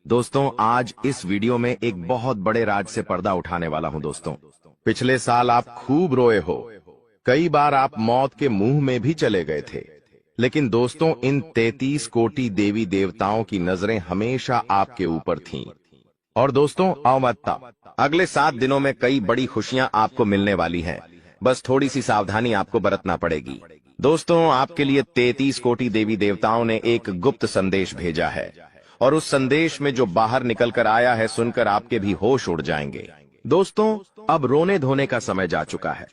दोस्तों आज इस वीडियो में एक बहुत बड़े राज से पर्दा उठाने वाला हूं दोस्तों। पिछले साल आप खूब रोए हो, कई बार आप मौत के मुंह में भी चले गए थे, लेकिन दोस्तों इन 33 कोटि देवी देवताओं की नजरें हमेशा आपके ऊपर थीं। और दोस्तों अवमत्ता अगले 7 दिनों में कई बड़ी खुशियां आपको मिलने वाली हैं। बस थोड़ी सी सावधानी आपको बरतना पड़ेगी। दोस्तों आपके लिए 33 कोटि देवी देवताओं ने एक गुप्त संदेश भेजा है, और उस संदेश में जो बाहर निकल कर आया है सुनकर आपके भी होश उड़ जाएंगे। दोस्तों अब रोने धोने का समय जा चुका है,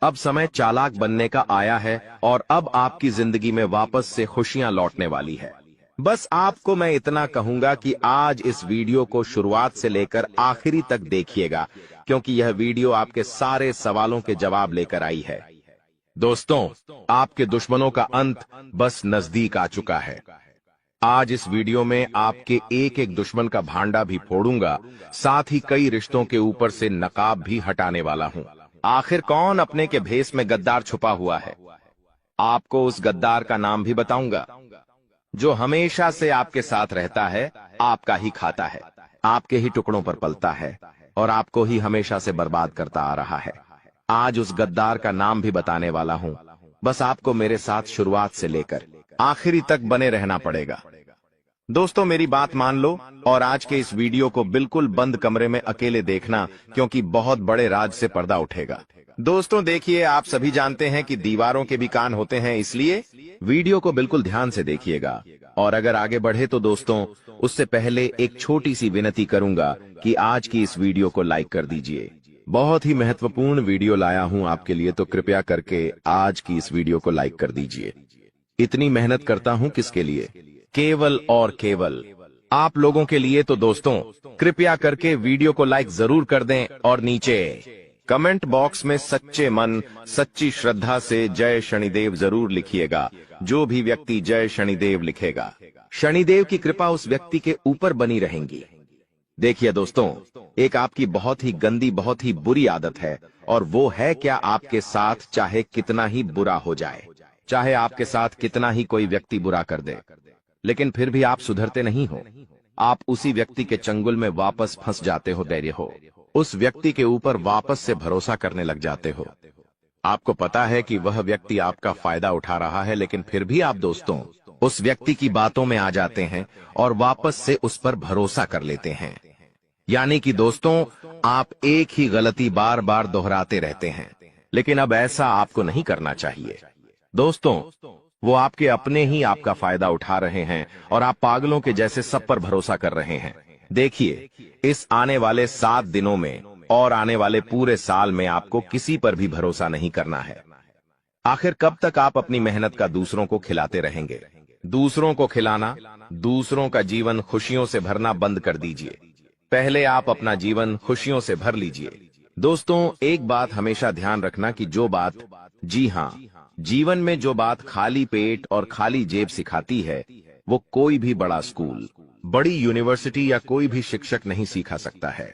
अब समय चालाक बनने का आया है, और अब आपकी जिंदगी में वापस से खुशियां लौटने वाली है। बस आपको मैं इतना कहूंगा कि आज इस वीडियो को शुरुआत से लेकर आखिरी तक देखिएगा, क्योंकि यह वीडियो आपके सारे सवालों के जवाब लेकर आई है। दोस्तों आपके दुश्मनों का अंत बस नजदीक आ चुका है। आज इस वीडियो में आपके एक एक दुश्मन का भांडा भी फोड़ूंगा, साथ ही कई रिश्तों के ऊपर से नकाब भी हटाने वाला हूं। आखिर कौन अपने के भेष में गद्दार छुपा हुआ है, आपको उस गद्दार का नाम भी बताऊंगा, जो हमेशा से आपके साथ रहता है, आपका ही खाता है, आपके ही टुकड़ों पर पलता है, और आपको ही हमेशा से बर्बाद करता आ रहा है। आज उस गद्दार का नाम भी बताने वाला हूं। बस आपको मेरे साथ शुरुआत से लेकर आखिरी तक बने रहना पड़ेगा। दोस्तों मेरी बात मान लो, और आज के इस वीडियो को बिल्कुल बंद कमरे में अकेले देखना, क्योंकि बहुत बड़े राज से पर्दा उठेगा। दोस्तों देखिए, आप सभी जानते हैं कि दीवारों के भी कान होते हैं, इसलिए वीडियो को बिल्कुल ध्यान से देखिएगा। और अगर आगे बढ़े तो दोस्तों उससे पहले एक छोटी सी विनती करूंगा कि आज की इस वीडियो को लाइक कर दीजिए। बहुत ही महत्वपूर्ण वीडियो लाया हूं आपके लिए, तो कृपया करके आज की इस वीडियो को लाइक कर दीजिए। इतनी मेहनत करता हूं किसके लिए? केवल और केवल आप लोगों के लिए। तो दोस्तों कृपया करके वीडियो को लाइक जरूर कर दें, और नीचे कमेंट बॉक्स में सच्चे मन सच्ची श्रद्धा से जय शनिदेव जरूर लिखिएगा। जो भी व्यक्ति जय शनिदेव लिखेगा, शनिदेव की कृपा उस व्यक्ति के ऊपर बनी रहेंगी। देखिए दोस्तों, एक आपकी बहुत ही गंदी बहुत ही बुरी आदत है, और वो है क्या, आपके साथ चाहे कितना ही बुरा हो जाए, चाहे आपके साथ कितना ही कोई व्यक्ति बुरा कर दे, लेकिन फिर भी आप सुधरते नहीं हो। आप उसी व्यक्ति के चंगुल में वापस फंस जाते हो, धैर्य हो, उस व्यक्ति के ऊपर वापस से भरोसा करने लग जाते हो। आपको पता है कि वह व्यक्ति आपका फायदा उठा रहा है, लेकिन फिर भी आप दोस्तों उस व्यक्ति की बातों में आ जाते हैं और वापस से उस पर भरोसा कर लेते हैं। यानी कि दोस्तों आप एक ही गलती बार बार दोहराते रहते हैं, लेकिन अब ऐसा आपको नहीं करना चाहिए। दोस्तों वो आपके अपने ही आपका फायदा उठा रहे हैं, और आप पागलों के जैसे सब पर भरोसा कर रहे हैं। देखिए, इस आने वाले 7 दिनों में और आने वाले पूरे साल में आपको किसी पर भी भरोसा नहीं करना है। आखिर कब तक आप अपनी मेहनत का दूसरों को खिलाते रहेंगे? दूसरों को खिलाना, दूसरों का जीवन खुशियों से भरना बंद कर दीजिए। पहले आप अपना जीवन खुशियों से भर लीजिए। दोस्तों एक बात हमेशा ध्यान रखना कि जो बात, जी हाँ, जीवन में जो बात खाली पेट और खाली जेब सिखाती है, वो कोई भी बड़ा स्कूल, बड़ी यूनिवर्सिटी या कोई भी शिक्षक नहीं सिखा सकता है।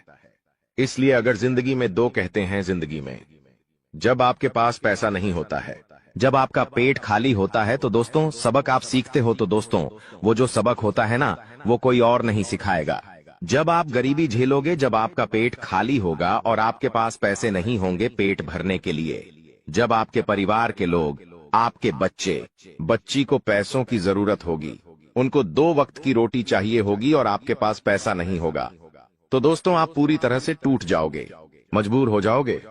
इसलिए अगर जिंदगी में दो कहते हैं, जिंदगी में जब आपके पास पैसा नहीं होता है, जब आपका पेट खाली होता है, तो दोस्तों सबक आप सीखते हो, तो दोस्तों वो जो सबक होता है ना, वो कोई और नहीं सिखाएगा। जब आप गरीबी झेलोगे, जब आपका पेट खाली होगा और आपके पास पैसे नहीं होंगे पेट भरने के लिए, जब आपके परिवार के लोग, आपके बच्चे बच्ची को पैसों की जरूरत होगी, उनको 2 वक्त की रोटी चाहिए होगी और आपके पास पैसा नहीं होगा, तो दोस्तों आप पूरी तरह से टूट जाओगे, मजबूर हो जाओगे,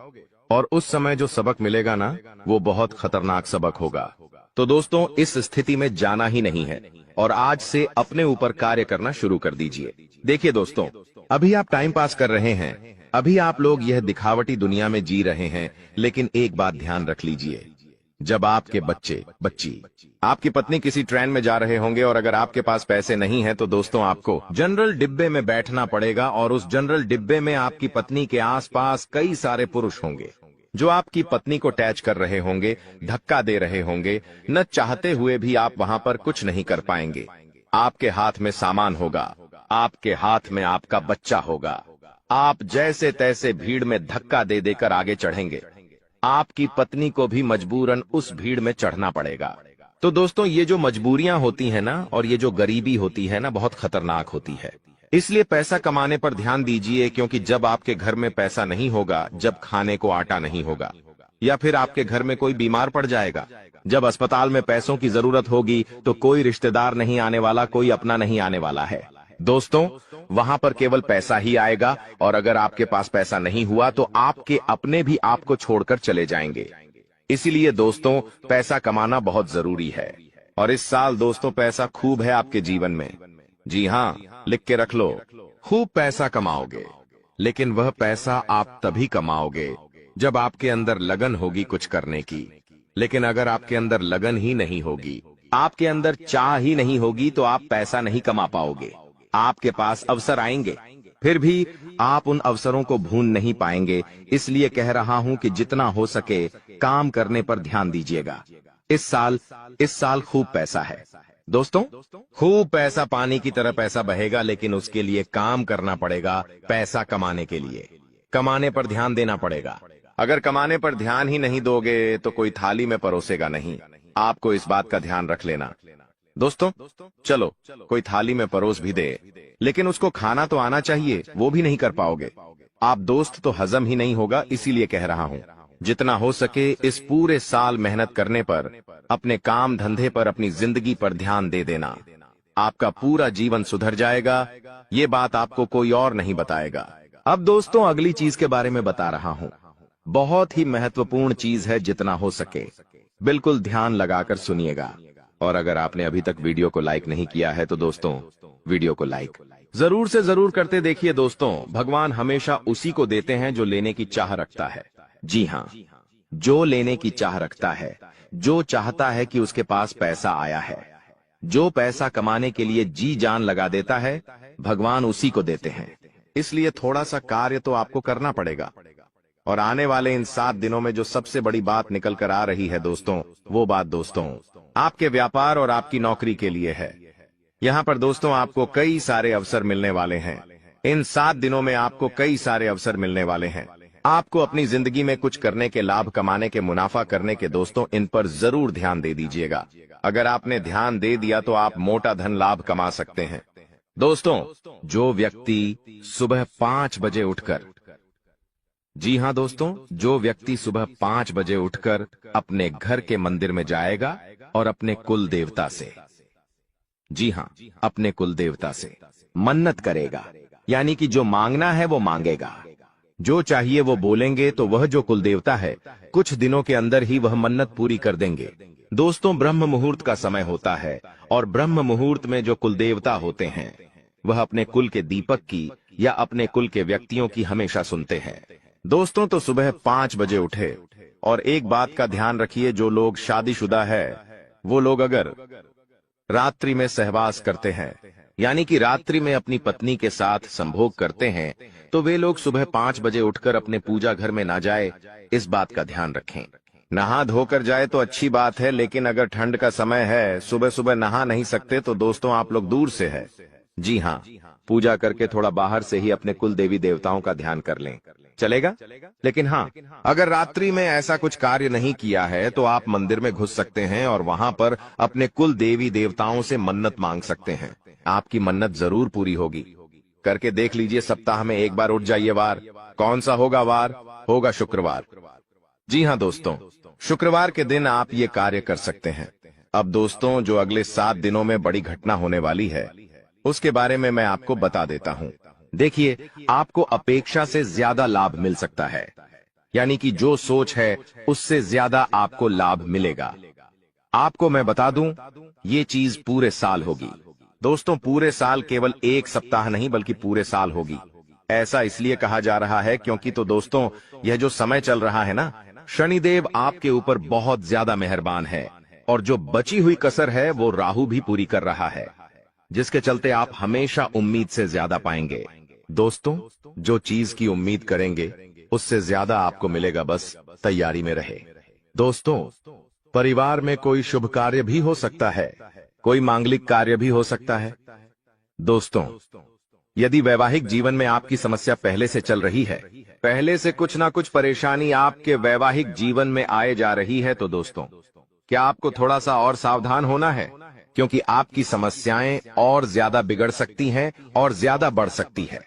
और उस समय जो सबक मिलेगा ना, वो बहुत खतरनाक सबक होगा। तो दोस्तों इस स्थिति में जाना ही नहीं है, और आज से अपने ऊपर कार्य करना शुरू कर दीजिए। देखिए दोस्तों, अभी आप टाइम पास कर रहे हैं, अभी आप लोग यह दिखावटी दुनिया में जी रहे हैं, लेकिन एक बात ध्यान रख लीजिए, जब आपके बच्चे बच्ची, आपकी पत्नी किसी ट्रेन में जा रहे होंगे, और अगर आपके पास पैसे नहीं हैं, तो दोस्तों आपको जनरल डिब्बे में बैठना पड़ेगा, और उस जनरल डिब्बे में आपकी पत्नी के आसपास कई सारे पुरुष होंगे, जो आपकी पत्नी को टैच कर रहे होंगे, धक्का दे रहे होंगे। न चाहते हुए भी आप वहां पर कुछ नहीं कर पाएंगे। आपके हाथ में सामान होगा, आपके हाथ में आपका बच्चा होगा, आप जैसे तैसे भीड़ में धक्का दे देकर आगे चढ़ेंगे। आपकी पत्नी को भी मजबूरन उस भीड़ में चढ़ना पड़ेगा। तो दोस्तों ये जो मजबूरियां होती है ना, और ये जो गरीबी होती है ना, बहुत खतरनाक होती है। इसलिए पैसा कमाने पर ध्यान दीजिए, क्योंकि जब आपके घर में पैसा नहीं होगा, जब खाने को आटा नहीं होगा, या फिर आपके घर में कोई बीमार पड़ जाएगा, जब अस्पताल में पैसों की जरूरत होगी, तो कोई रिश्तेदार नहीं आने वाला, कोई अपना नहीं आने वाला है। दोस्तों, वहां पर केवल पैसा ही आएगा, और अगर आपके पास पैसा नहीं हुआ तो आपके अपने भी आपको छोड़कर चले जाएंगे। इसीलिए दोस्तों, पैसा कमाना बहुत जरूरी है। और इस साल दोस्तों पैसा खूब है आपके जीवन में। जी हाँ, लिख के रख लो, खूब पैसा कमाओगे। लेकिन वह पैसा आप तभी कमाओगे जब आपके अंदर लगन होगी कुछ करने की। लेकिन अगर आपके अंदर लगन ही नहीं होगी, आपके अंदर चाह ही नहीं होगी, तो आप पैसा नहीं कमा पाओगे। आपके पास अवसर आएंगे, फिर भी आप उन अवसरों को भून नहीं पाएंगे। इसलिए कह रहा हूं कि जितना हो सके काम करने पर ध्यान दीजिएगा। इस साल खूब पैसा है दोस्तों, खूब पैसा, पानी की तरह पैसा बहेगा, लेकिन उसके लिए काम करना पड़ेगा। पैसा कमाने के लिए कमाने पर ध्यान देना पड़ेगा। अगर कमाने पर ध्यान ही नहीं दोगे तो कोई थाली में परोसेगा नहीं। आपको इस बात का ध्यान रख लेना। दोस्तों, चलो कोई थाली में परोस भी दे, लेकिन उसको खाना तो आना चाहिए, वो भी नहीं कर पाओगे आप दोस्त, तो हजम ही नहीं होगा। इसीलिए कह रहा हूं, जितना हो सके इस पूरे साल मेहनत करने पर, अपने काम धंधे पर, अपनी जिंदगी पर ध्यान दे देना। आपका पूरा जीवन सुधर जाएगा। ये बात आपको कोई और नहीं बताएगा। अब दोस्तों, अगली चीज के बारे में बता रहा हूं। बहुत ही महत्वपूर्ण चीज है, जितना हो सके बिल्कुल ध्यान लगाकर सुनिएगा। और अगर आपने अभी तक वीडियो को लाइक नहीं किया है तो दोस्तों, वीडियो को लाइक जरूर से जरूर करते देखिए। दोस्तों, भगवान हमेशा उसी को देते हैं जो लेने की चाह रखता है। जी हाँ, जो लेने की चाह रखता है, जो चाहता है कि उसके पास पैसा आया है, जो पैसा कमाने के लिए जी जान लगा देता है, भगवान उसी को देते हैं। इसलिए थोड़ा सा कार्य तो आपको करना पड़ेगा। और आने वाले इन 7 दिनों में जो सबसे बड़ी बात निकल कर आ रही है दोस्तों, वो बात दोस्तों आपके व्यापार और आपकी नौकरी के लिए है। यहाँ पर दोस्तों आपको कई सारे अवसर मिलने वाले हैं। इन 7 दिनों में आपको कई सारे अवसर मिलने वाले हैं। आपको अपनी जिंदगी में कुछ करने के, लाभ कमाने के, मुनाफा करने के, दोस्तों इन पर जरूर ध्यान दे दीजिएगा। अगर आपने ध्यान दे दिया तो आप मोटा धन लाभ कमा सकते हैं। दोस्तों, जो व्यक्ति सुबह 5 बजे उठकर, जी हाँ दोस्तों, जो व्यक्ति सुबह 5 बजे उठकर अपने घर के मंदिर में जाएगा और अपने कुल देवता से, जी हाँ, अपने कुल देवता से मन्नत करेगा, यानी कि जो मांगना है वो मांगेगा, जो चाहिए वो बोलेंगे, तो वह जो कुल देवता है कुछ दिनों के अंदर ही वह मन्नत पूरी कर देंगे। दोस्तों, ब्रह्म मुहूर्त का समय होता है, और ब्रह्म मुहूर्त में जो कुल देवता होते हैं वह अपने कुल के दीपक की या अपने कुल के व्यक्तियों की हमेशा सुनते हैं। दोस्तों, तो सुबह 5 बजे उठे। और एक बात का ध्यान रखिए, जो लोग शादीशुदा है वो लोग अगर रात्रि में सहवास करते हैं, यानी कि रात्रि में अपनी पत्नी के साथ संभोग करते हैं, तो वे लोग सुबह 5 बजे उठकर अपने पूजा घर में ना जाए। इस बात का ध्यान रखें। नहा धोकर जाए तो अच्छी बात है, लेकिन अगर ठंड का समय है, सुबह सुबह नहा नहीं सकते, तो दोस्तों आप लोग दूर से है, जी हाँ, पूजा करके थोड़ा बाहर से ही अपने कुल देवी देवताओं का ध्यान कर लें, चलेगा। लेकिन हाँ, अगर रात्रि में ऐसा कुछ कार्य नहीं किया है तो आप मंदिर में घुस सकते हैं और वहां पर अपने कुल देवी देवताओं से मन्नत मांग सकते हैं। आपकी मन्नत जरूर पूरी होगी। करके देख लीजिए। सप्ताह में एक बार उठ जाइए। वार कौन सा होगा? वार होगा शुक्रवार। जी हाँ दोस्तों, शुक्रवार के दिन आप ये कार्य कर सकते हैं। अब दोस्तों, जो अगले 7 दिनों में बड़ी घटना होने वाली है उसके बारे में मैं आपको बता देता हूँ। देखिए, आपको अपेक्षा से ज्यादा लाभ मिल सकता है, यानी कि जो सोच है उससे ज्यादा आपको लाभ मिलेगा। आपको मैं बता दूं, ये चीज पूरे साल होगी दोस्तों, पूरे साल, केवल एक सप्ताह नहीं बल्कि पूरे साल होगी। ऐसा इसलिए कहा जा रहा है क्योंकि तो दोस्तों, यह जो समय चल रहा है ना, शनिदेव आपके ऊपर बहुत ज्यादा मेहरबान है, और जो बची हुई कसर है वो राहु भी पूरी कर रहा है, जिसके चलते आप हमेशा उम्मीद से ज्यादा पाएंगे। दोस्तों, जो चीज की उम्मीद करेंगे उससे ज्यादा आपको मिलेगा, बस तैयारी में रहे। दोस्तों, परिवार में कोई शुभ कार्य भी हो सकता है, कोई मांगलिक कार्य भी हो सकता है। दोस्तों, यदि वैवाहिक जीवन में आपकी समस्या पहले से चल रही है, पहले से कुछ ना कुछ परेशानी आपके वैवाहिक जीवन में आए जा रही है, तो दोस्तों, क्या आपको थोड़ा सा और सावधान होना है? क्योंकि आपकी समस्याएं और ज्यादा बिगड़ सकती हैं और ज्यादा बढ़ सकती है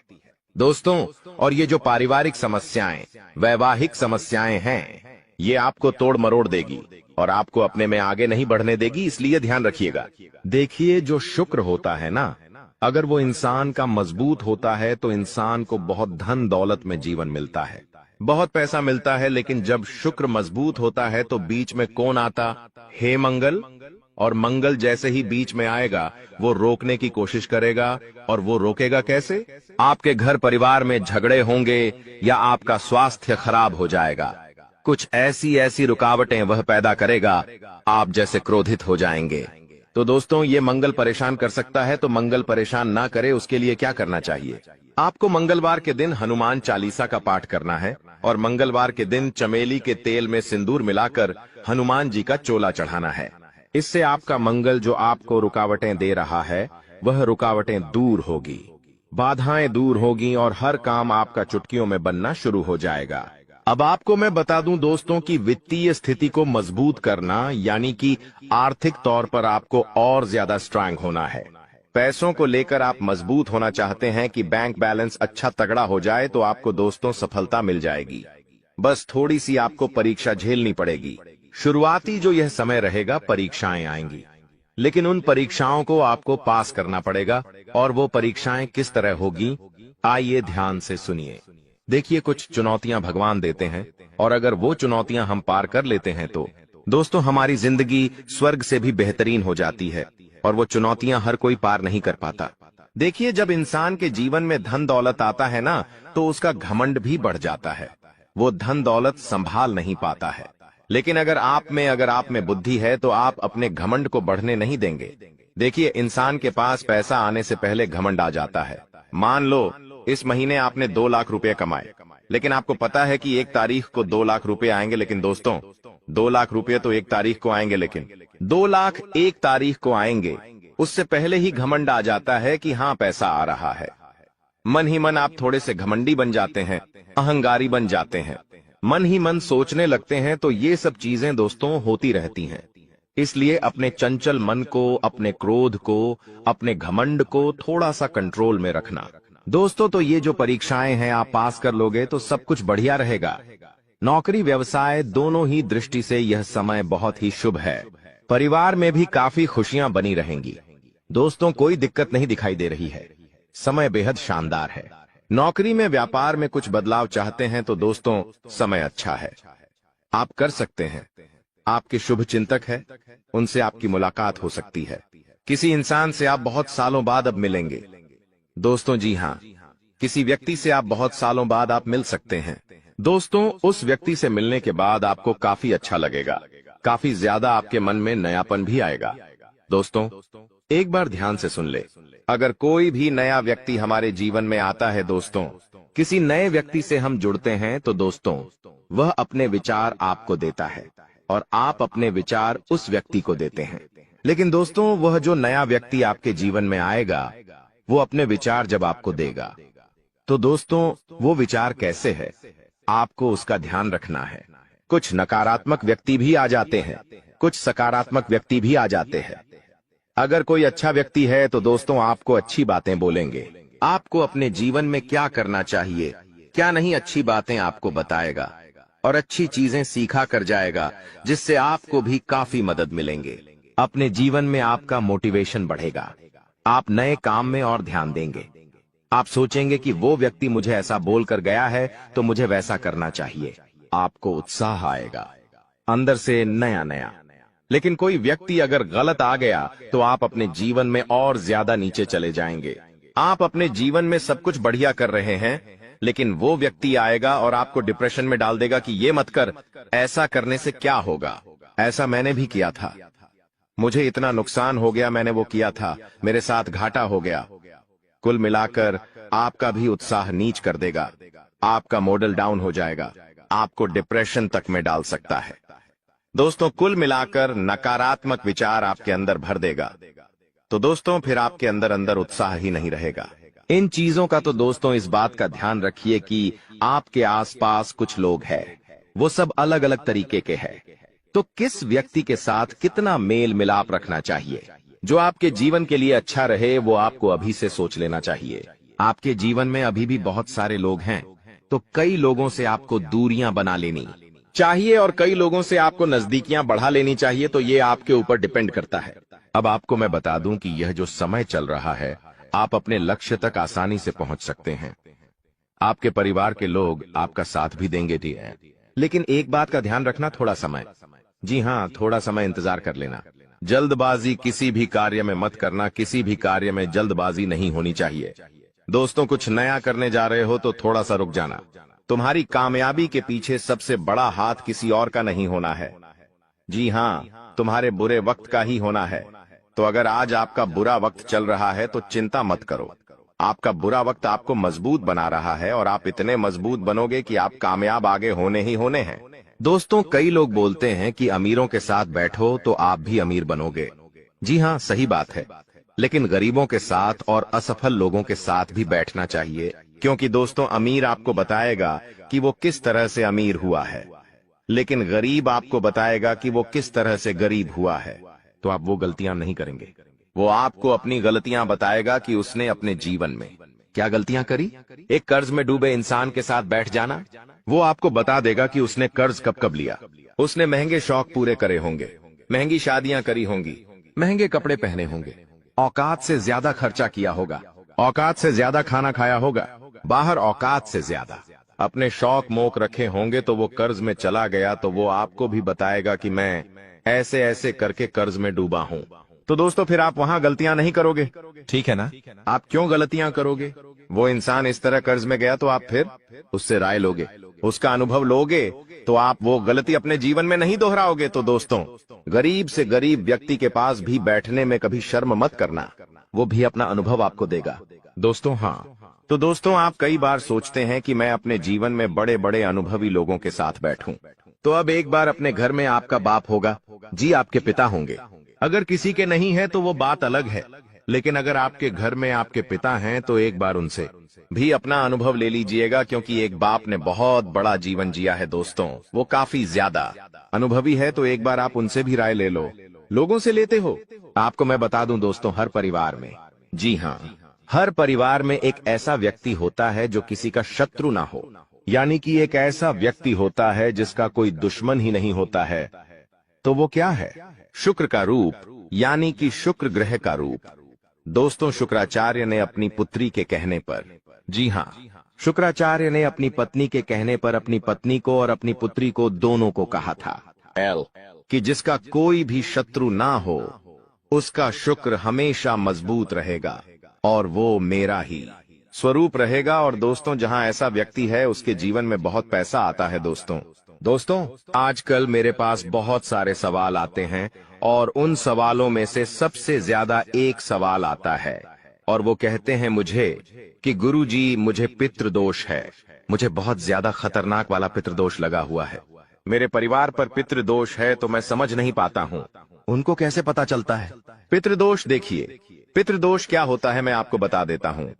दोस्तों। और ये जो पारिवारिक समस्याएं, वैवाहिक समस्याएं हैं, ये आपको तोड़ मरोड़ देगी और आपको अपने में आगे नहीं बढ़ने देगी, इसलिए ध्यान रखिएगा। देखिए, जो शुक्र होता है ना, अगर वो इंसान का मजबूत होता है तो इंसान को बहुत धन दौलत में जीवन मिलता है, बहुत पैसा मिलता है। लेकिन जब शुक्र मजबूत होता है तो बीच में कौन आता? हे मंगल। और मंगल जैसे ही बीच में आएगा, वो रोकने की कोशिश करेगा। और वो रोकेगा कैसे? आपके घर परिवार में झगड़े होंगे या आपका स्वास्थ्य खराब हो जाएगा। कुछ ऐसी ऐसी रुकावटें वह पैदा करेगा, आप जैसे क्रोधित हो जाएंगे। तो दोस्तों, ये मंगल परेशान कर सकता है, तो मंगल परेशान ना करे उसके लिए क्या करना चाहिए? आपको मंगलवार के दिन हनुमान चालीसा का पाठ करना है और मंगलवार के दिन चमेली के तेल में सिंदूर मिलाकर हनुमान जी का चोला चढ़ाना है। इससे आपका मंगल जो आपको रुकावटें दे रहा है, वह रुकावटें दूर होगी, बाधाएं दूर होगी और हर काम आपका चुटकियों में बनना शुरू हो जाएगा। अब आपको मैं बता दूं दोस्तों कि वित्तीय स्थिति को मजबूत करना यानी कि आर्थिक तौर पर आपको और ज्यादा स्ट्रांग होना है। पैसों को लेकर आप मजबूत होना चाहते हैं कि बैंक बैलेंस अच्छा तगड़ा हो जाए, तो आपको दोस्तों सफलता मिल जाएगी। बस थोड़ी सी आपको परीक्षा झेलनी पड़ेगी। शुरुआती जो यह समय रहेगा, परीक्षाएं आएंगी, लेकिन उन परीक्षाओं को आपको पास करना पड़ेगा। और वो परीक्षाएं किस तरह होगी, आइए ध्यान से सुनिए। देखिए, कुछ चुनौतियां भगवान देते हैं और अगर वो चुनौतियां हम पार कर लेते हैं तो दोस्तों हमारी जिंदगी स्वर्ग से भी बेहतरीन हो जाती है। और वो चुनौतियां हर कोई पार नहीं कर पाता। देखिए, जब इंसान के जीवन में धन दौलत आता है ना, तो उसका घमंड भी बढ़ जाता है। वो धन दौलत संभाल नहीं पाता है। लेकिन अगर आप में बुद्धि है तो आप अपने घमंड को बढ़ने नहीं देंगे। देखिए, इंसान के पास पैसा आने से पहले घमंड आ जाता है। मान लो इस महीने आपने 2 लाख रुपए कमाए, लेकिन आपको पता है कि 1 तारीख को 2 लाख रुपए आएंगे। लेकिन दोस्तों, 2 लाख रुपए तो 1 तारीख को आएंगे, लेकिन 2 लाख 1 तारीख को आएंगे, उससे पहले ही घमंड आ जाता है कि हाँ, पैसा आ रहा है। मन ही मन आप थोड़े से घमंडी बन जाते हैं, अहंकारी बन जाते हैं, मन ही मन सोचने लगते हैं। तो ये सब चीजें दोस्तों होती रहती हैं। इसलिए अपने चंचल मन को, अपने क्रोध को, अपने घमंड को थोड़ा सा कंट्रोल में रखना। दोस्तों, तो ये जो परीक्षाएं हैं, आप पास कर लोगे तो सब कुछ बढ़िया रहेगा। नौकरी व्यवसाय दोनों ही दृष्टि से यह समय बहुत ही शुभ है। परिवार में भी काफी खुशियां बनी रहेंगी। दोस्तों, कोई दिक्कत नहीं दिखाई दे रही है, समय बेहद शानदार है। नौकरी में, व्यापार में कुछ बदलाव चाहते हैं तो दोस्तों समय अच्छा है, आप कर सकते हैं। आपके शुभ चिंतक है, उनसे आपकी मुलाकात हो सकती है। किसी इंसान से आप बहुत सालों बाद अब मिलेंगे दोस्तों। जी हाँ, किसी व्यक्ति से आप बहुत सालों बाद आप मिल सकते हैं दोस्तों। उस व्यक्ति से मिलने के बाद आपको काफी अच्छा लगेगा, काफी ज्यादा आपके मन में नयापन भी आएगा। दोस्तों, एक बार ध्यान से सुन ले, अगर कोई भी नया व्यक्ति हमारे जीवन में आता है दोस्तों, किसी नए व्यक्ति से हम जुड़ते हैं तो दोस्तों वह अपने विचार आपको देता है और आप अपने विचार उस व्यक्ति को देते हैं। लेकिन दोस्तों, वह जो नया व्यक्ति आपके जीवन में आएगा, वो अपने विचार जब आपको देगा, तो दोस्तों वो विचार कैसे है, आपको उसका ध्यान रखना है। कुछ नकारात्मक व्यक्ति भी आ जाते हैं, कुछ सकारात्मक व्यक्ति भी आ जाते हैं। अगर कोई अच्छा व्यक्ति है तो दोस्तों आपको अच्छी बातें बोलेंगे, आपको अपने जीवन में क्या करना चाहिए, क्या नहीं, अच्छी बातें आपको बताएगा और अच्छी चीजें सीखा कर जाएगा, जिससे आपको भी काफी मदद मिलेंगे। अपने जीवन में आपका मोटिवेशन बढ़ेगा, आप नए काम में और ध्यान देंगे। आप सोचेंगे कि वो व्यक्ति मुझे ऐसा बोल कर गया है तो मुझे वैसा करना चाहिए। आपको उत्साह आएगा अंदर से नया नया। लेकिन कोई व्यक्ति अगर गलत आ गया तो आप अपने जीवन में और ज्यादा नीचे चले जाएंगे। आप अपने जीवन में सब कुछ बढ़िया कर रहे हैं, लेकिन वो व्यक्ति आएगा और आपको डिप्रेशन में डाल देगा कि ये मत कर, ऐसा करने से क्या होगा, ऐसा मैंने भी किया था, मुझे इतना नुकसान हो गया, मैंने वो किया था, मेरे साथ घाटा हो गया। कुल मिलाकर आपका भी उत्साह नीच कर देगा, आपका मॉडल डाउन हो जाएगा, आपको डिप्रेशन तक में डाल सकता है। दोस्तों, कुल मिलाकर नकारात्मक विचार आपके अंदर भर देगा, तो दोस्तों फिर आपके अंदर अंदर उत्साह ही नहीं रहेगा। इन चीजों का तो दोस्तों इस बात का ध्यान रखिए कि आपके आसपास कुछ लोग हैं, वो सब अलग अलग तरीके के हैं, तो किस व्यक्ति के साथ कितना मेल मिलाप रखना चाहिए। जो आपके जीवन के लिए अच्छा रहे वो आपको अभी से सोच लेना चाहिए। आपके जीवन में अभी भी बहुत सारे लोग हैं, तो कई लोगों से आपको दूरियां बना लेनी चाहिए और कई लोगों से आपको नजदीकियां बढ़ा लेनी चाहिए। तो ये आपके ऊपर डिपेंड करता है। अब आपको मैं बता दूं कि यह जो समय चल रहा है, आप अपने लक्ष्य तक आसानी से पहुंच सकते हैं। आपके परिवार के लोग आपका साथ भी देंगे जी, लेकिन एक बात का ध्यान रखना, थोड़ा समय, जी हाँ, थोड़ा समय इंतजार कर लेना। जल्दबाजी किसी भी कार्य में मत करना, किसी भी कार्य में जल्दबाजी नहीं होनी चाहिए। दोस्तों, कुछ नया करने जा रहे हो तो थोड़ा सा रुक जाना। तुम्हारी कामयाबी के पीछे सबसे बड़ा हाथ किसी और का नहीं होना है, जी हाँ, तुम्हारे बुरे वक्त का ही होना है। तो अगर आज आपका बुरा वक्त चल रहा है तो चिंता मत करो। आपका बुरा वक्त आपको मजबूत बना रहा है और आप इतने मजबूत बनोगे कि आप कामयाब आगे होने ही होने हैं। दोस्तों, कई लोग बोलते हैं कि अमीरों के साथ बैठो तो आप भी अमीर बनोगे। जी हाँ, सही बात है, लेकिन गरीबों के साथ और असफल लोगों के साथ भी बैठना चाहिए, क्योंकि दोस्तों, अमीर आपको बताएगा कि वो किस तरह से अमीर हुआ है, लेकिन गरीब आपको बताएगा कि वो किस तरह से गरीब हुआ है। तो आप वो गलतियां नहीं करेंगे। वो आपको अपनी गलतियां बताएगा कि उसने अपने जीवन में क्या गलतियां करी। एक कर्ज में डूबे इंसान के साथ बैठ जाना, वो आपको बता देगा कि उसने कर्ज कब कब लिया। उसने महंगे शौक पूरे करे होंगे, महंगी शादियां करी होंगी, महंगे कपड़े पहने होंगे, औकात से ज्यादा खर्चा किया होगा, औकात से ज्यादा खाना खाया होगा, बाहर औकात से ज्यादा अपने शौक मोक रखे होंगे। तो वो कर्ज में चला गया तो वो आपको भी बताएगा कि मैं ऐसे ऐसे करके कर्ज में डूबा हूं। तो दोस्तों, फिर आप वहां गलतियां नहीं करोगे, ठीक है ना? आप क्यों गलतियां करोगे? वो इंसान इस तरह कर्ज में गया तो आप फिर उससे राय लोगे, उसका अनुभव लोगे, तो आप वो गलती अपने जीवन में नहीं दोहराओगे। तो दोस्तों, गरीब से गरीब व्यक्ति के पास भी बैठने में कभी शर्म मत करना, वो भी अपना अनुभव आपको देगा। दोस्तों, हाँ, तो दोस्तों, आप कई बार सोचते हैं कि मैं अपने जीवन में बड़े बड़े अनुभवी लोगों के साथ बैठूं। तो अब एक बार अपने घर में आपका बाप होगा, जी, आपके पिता होंगे। अगर किसी के नहीं है तो वो बात अलग है, लेकिन अगर आपके घर में आपके पिता हैं तो एक बार उनसे भी अपना अनुभव ले लीजिएगा, क्योंकि एक बाप ने बहुत बड़ा जीवन जिया है दोस्तों, वो काफी ज्यादा अनुभवी है। तो एक बार आप उनसे भी राय ले लो। लोगों से लेते हो? आपको मैं बता दूं दोस्तों, हर परिवार में, जी हाँ, हर परिवार में एक ऐसा व्यक्ति होता है जो किसी का शत्रु ना हो, यानी कि एक ऐसा व्यक्ति होता है जिसका कोई दुश्मन ही नहीं होता है। तो वो क्या है? शुक्र का रूप, यानी कि शुक्र ग्रह का रूप। दोस्तों, शुक्राचार्य ने अपनी पुत्री के कहने पर, जी हाँ, शुक्राचार्य ने अपनी पत्नी के कहने पर अपनी पत्नी को और अपनी पुत्री को दोनों को कहा था कि जिसका कोई भी शत्रु ना हो उसका शुक्र हमेशा मजबूत रहेगा और वो मेरा ही स्वरूप रहेगा। और दोस्तों, जहां ऐसा व्यक्ति है उसके जीवन में बहुत पैसा आता है। दोस्तों, आजकल मेरे पास बहुत सारे सवाल आते हैं और उन सवालों में से सबसे ज्यादा एक सवाल आता है और वो कहते हैं मुझे कि गुरुजी, मुझे पितृदोष है, मुझे बहुत ज्यादा खतरनाक वाला पितृदोष लगा हुआ है, मेरे परिवार पर पितृदोष है, तो मैं समझ नहीं पाता हूँ। उनको कैसे पता चलता है पितृदोष? देखिए, पितृदोष क्या होता है मैं आपको बता देता हूँ।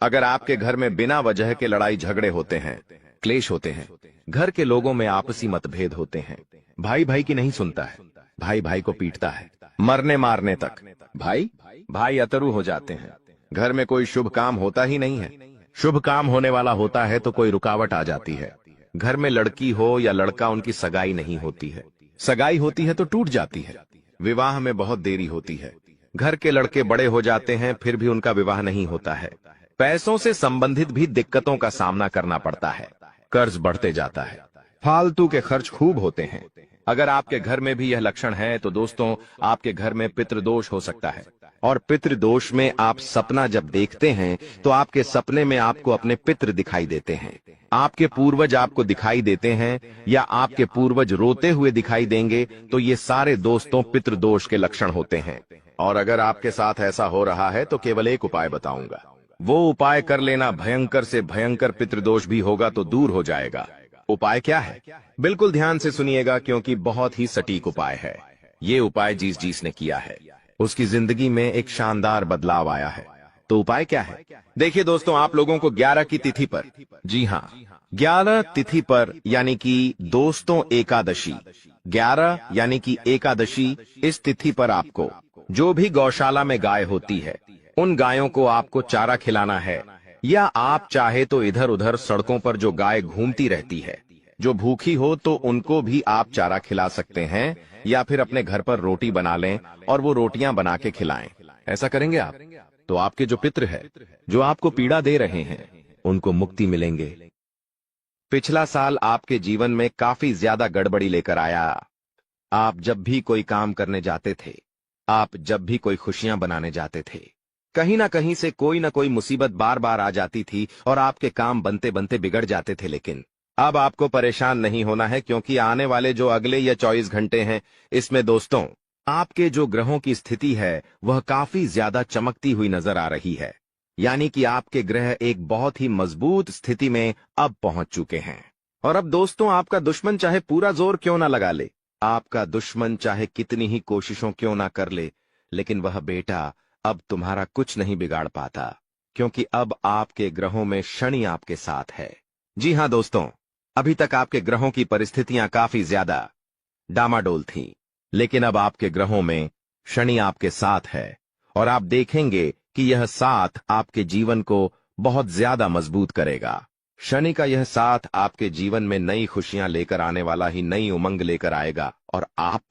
अगर आपके घर में बिना वजह के लड़ाई झगड़े होते हैं, क्लेश होते हैं, घर के लोगों में आपसी मतभेद होते हैं, भाई भाई की नहीं सुनता है, भाई भाई को पीटता है, मरने मारने तक भाई भाई अतरु हो जाते हैं, घर में कोई शुभ काम होता ही नहीं है, शुभ काम होने वाला होता है तो कोई रुकावट आ जाती है, घर में लड़की हो या लड़का, उनकी सगाई नहीं होती है, सगाई होती है तो टूट जाती है, विवाह में बहुत देरी होती है, घर के लड़के बड़े हो जाते हैं फिर भी उनका विवाह नहीं होता है, पैसों से संबंधित भी दिक्कतों का सामना करना पड़ता है, कर्ज बढ़ते जाता है, फालतू के खर्च खूब होते हैं। अगर आपके घर में भी यह लक्षण है तो दोस्तों, आपके घर में पितृदोष हो सकता है। और पितृदोष में आप सपना जब देखते हैं तो आपके सपने में आपको अपने पितृ दिखाई देते हैं, आपके पूर्वज आपको दिखाई देते हैं या आपके पूर्वज रोते हुए दिखाई देंगे, तो ये सारे दोस्तों पितृदोष के लक्षण होते हैं। और अगर आपके साथ ऐसा हो रहा है तो केवल एक उपाय बताऊंगा, वो उपाय कर लेना, भयंकर से भयंकर पितृदोष भी होगा तो दूर हो जाएगा। उपाय क्या है? बिल्कुल ध्यान से सुनिएगा, क्योंकि बहुत ही सटीक उपाय है। ये उपाय जिस ने किया है उसकी जिंदगी में एक शानदार बदलाव आया है। तो उपाय क्या है? देखिए दोस्तों, आप लोगों को 11 की तिथि पर, जी हाँ, 11 तिथि पर, यानी कि दोस्तों एकादशी, 11 यानी कि एकादशी, इस तिथि पर आपको जो भी गौशाला में गाय होती है, उन गायों को आपको चारा खिलाना है, या आप चाहे तो इधर उधर सड़कों पर जो गाय घूमती रहती है, जो भूखी हो तो उनको भी आप चारा खिला सकते हैं, या फिर अपने घर पर रोटी बना लें और वो रोटियां बना के खिलाएं। ऐसा करेंगे आप तो आपके जो पितृ है, जो आपको पीड़ा दे रहे हैं, उनको मुक्ति मिलेंगे। पिछला साल आपके जीवन में काफी ज्यादा गड़बड़ी लेकर आया। आप जब भी कोई काम करने जाते थे, आप जब भी कोई खुशियां बनाने जाते थे, कहीं ना कहीं से कोई ना कोई मुसीबत बार बार आ जाती थी और आपके काम बनते बनते बिगड़ जाते थे। लेकिन अब आपको परेशान नहीं होना है, क्योंकि आने वाले जो अगले या 24 घंटे हैं, इसमें दोस्तों आपके जो ग्रहों की स्थिति है वह काफी ज्यादा चमकती हुई नजर आ रही है। यानी कि आपके ग्रह एक बहुत ही मजबूत स्थिति में अब पहुंच चुके हैं। और अब दोस्तों आपका दुश्मन चाहे पूरा जोर क्यों ना लगा ले, आपका दुश्मन चाहे कितनी ही कोशिशों क्यों ना कर ले, लेकिन वह बेटा अब तुम्हारा कुछ नहीं बिगाड़ पाता, क्योंकि अब आपके ग्रहों में शनि आपके साथ है। जी हां दोस्तों, अभी तक आपके ग्रहों की परिस्थितियां काफी ज्यादा डामाडोल थीं, लेकिन अब आपके ग्रहों में शनि आपके साथ है और आप देखेंगे कि यह साथ आपके जीवन को बहुत ज्यादा मजबूत करेगा। शनि का यह साथ आपके जीवन में नई खुशियां लेकर आने वाला ही नई उमंग लेकर आएगा। और आप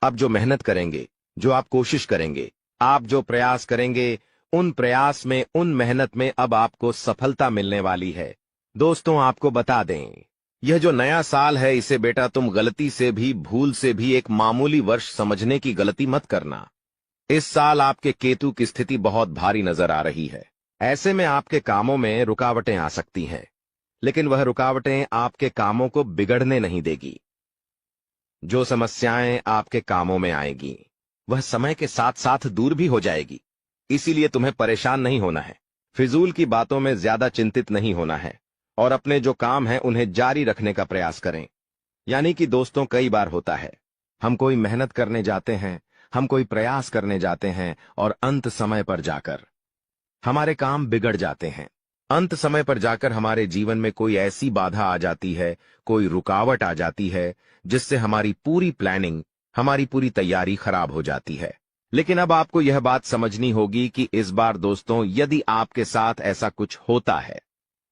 अब जो मेहनत करेंगे, जो आप कोशिश करेंगे, आप जो प्रयास करेंगे, उन प्रयास में, उन मेहनत में अब आपको सफलता मिलने वाली है। दोस्तों आपको बता दें, यह जो नया साल है, इसे बेटा तुम गलती से भी, भूल से भी एक मामूली वर्ष समझने की गलती मत करना। इस साल आपके केतु की स्थिति बहुत भारी नजर आ रही है। ऐसे में आपके कामों में रुकावटें आ सकती हैं, लेकिन वह रुकावटें आपके कामों को बिगड़ने नहीं देगी। जो समस्याएं आपके कामों में आएगी, वह समय के साथ साथ दूर भी हो जाएगी। इसीलिए तुम्हें परेशान नहीं होना है, फिजूल की बातों में ज्यादा चिंतित नहीं होना है, और अपने जो काम है उन्हें जारी रखने का प्रयास करें। यानी कि दोस्तों कई बार होता है, हम कोई मेहनत करने जाते हैं, हम कोई प्रयास करने जाते हैं, और अंत समय पर जाकर हमारे काम बिगड़ जाते हैं। अंत समय पर जाकर हमारे जीवन में कोई ऐसी बाधा आ जाती है, कोई रुकावट आ जाती है, जिससे हमारी पूरी प्लानिंग, हमारी पूरी तैयारी खराब हो जाती है। लेकिन अब आपको यह बात समझनी होगी कि इस बार दोस्तों यदि आपके साथ ऐसा कुछ होता है,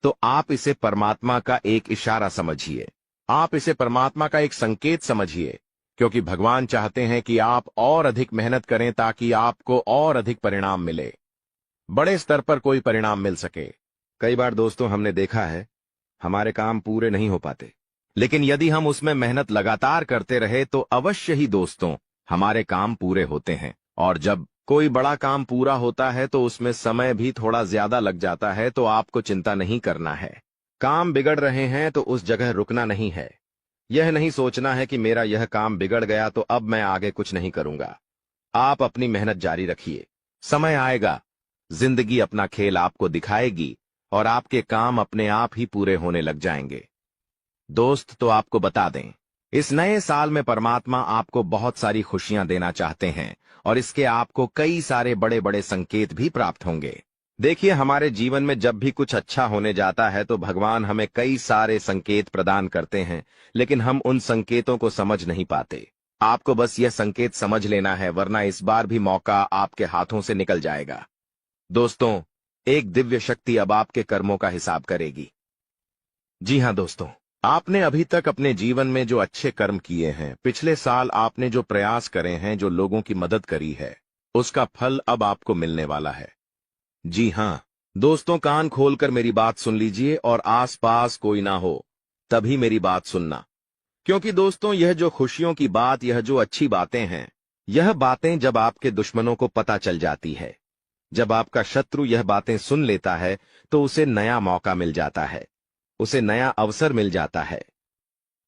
तो आप इसे परमात्मा का एक इशारा समझिए, आप इसे परमात्मा का एक संकेत समझिए, क्योंकि भगवान चाहते हैं कि आप और अधिक मेहनत करें ताकि आपको और अधिक परिणाम मिले, बड़े स्तर पर कोई परिणाम मिल सके। कई बार दोस्तों हमने देखा है, हमारे काम पूरे नहीं हो पाते, लेकिन यदि हम उसमें मेहनत लगातार करते रहे तो अवश्य ही दोस्तों हमारे काम पूरे होते हैं। और जब कोई बड़ा काम पूरा होता है तो उसमें समय भी थोड़ा ज्यादा लग जाता है, तो आपको चिंता नहीं करना है। काम बिगड़ रहे हैं तो उस जगह रुकना नहीं है। यह नहीं सोचना है कि मेरा यह काम बिगड़ गया तो अब मैं आगे कुछ नहीं करूंगा। आप अपनी मेहनत जारी रखिए, समय आएगा, जिंदगी अपना खेल आपको दिखाएगी और आपके काम अपने आप ही पूरे होने लग जाएंगे। दोस्त तो आपको बता दें, इस नए साल में परमात्मा आपको बहुत सारी खुशियां देना चाहते हैं और इसके आपको कई सारे बड़े बड़े संकेत भी प्राप्त होंगे। देखिए, हमारे जीवन में जब भी कुछ अच्छा होने जाता है तो भगवान हमें कई सारे संकेत प्रदान करते हैं, लेकिन हम उन संकेतों को समझ नहीं पाते। आपको बस यह संकेत समझ लेना है, वरना इस बार भी मौका आपके हाथों से निकल जाएगा। दोस्तों, एक दिव्य शक्ति अब आपके कर्मों का हिसाब करेगी। जी हां दोस्तों, आपने अभी तक अपने जीवन में जो अच्छे कर्म किए हैं, पिछले साल आपने जो प्रयास करे हैं, जो लोगों की मदद करी है, उसका फल अब आपको मिलने वाला है। जी हां दोस्तों, कान खोलकर मेरी बात सुन लीजिए और आसपास कोई ना हो तभी मेरी बात सुनना, क्योंकि दोस्तों यह जो खुशियों की बात, यह जो अच्छी बातें हैं, यह बातें जब आपके दुश्मनों को पता चल जाती है, जब आपका शत्रु यह बातें सुन लेता है, तो उसे नया मौका मिल जाता है, उसे नया अवसर मिल जाता है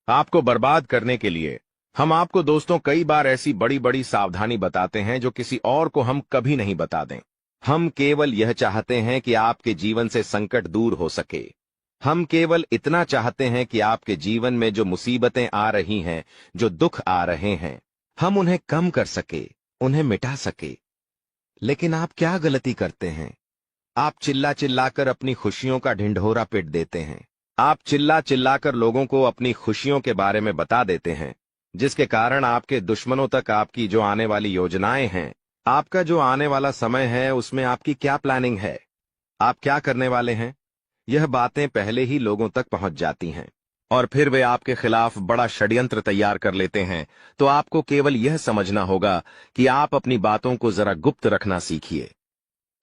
आपको बर्बाद करने के लिए। हम आपको दोस्तों कई बार ऐसी बड़ी बड़ी सावधानी बताते हैं जो किसी और को हम कभी नहीं बता दें। हम केवल यह चाहते हैं कि आपके जीवन से संकट दूर हो सके। हम केवल इतना चाहते हैं कि आपके जीवन में जो मुसीबतें आ रही हैं, जो दुख आ रहे हैं, हम उन्हें कम कर सके, उन्हें मिटा सके। लेकिन आप क्या गलती करते हैं? आप चिल्ला चिल्लाकर अपनी खुशियों का ढिंढोरा पीट देते हैं। आप चिल्ला चिल्लाकर लोगों को अपनी खुशियों के बारे में बता देते हैं, जिसके कारण आपके दुश्मनों तक आपकी जो आने वाली योजनाएं हैं, आपका जो आने वाला समय है, उसमें आपकी क्या प्लानिंग है, आप क्या करने वाले हैं, यह बातें पहले ही लोगों तक पहुंच जाती हैं और फिर वे आपके खिलाफ बड़ा षड्यंत्र तैयार कर लेते हैं। तो आपको केवल यह समझना होगा कि आप अपनी बातों को जरा गुप्त रखना सीखिए।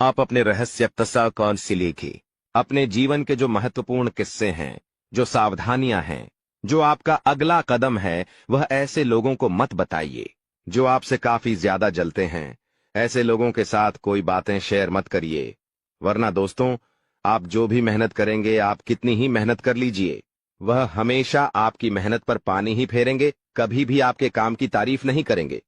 आप अपने रहस्य कौन सी लिखिए। अपने जीवन के जो महत्वपूर्ण किस्से हैं, जो सावधानियां हैं, जो आपका अगला कदम है, वह ऐसे लोगों को मत बताइए जो आपसे काफी ज्यादा जलते हैं। ऐसे लोगों के साथ कोई बातें शेयर मत करिए, वरना दोस्तों, आप जो भी मेहनत करेंगे, आप कितनी ही मेहनत कर लीजिए, वह हमेशा आपकी मेहनत पर पानी ही फेरेंगे। कभी भी आपके काम की तारीफ नहीं करेंगे,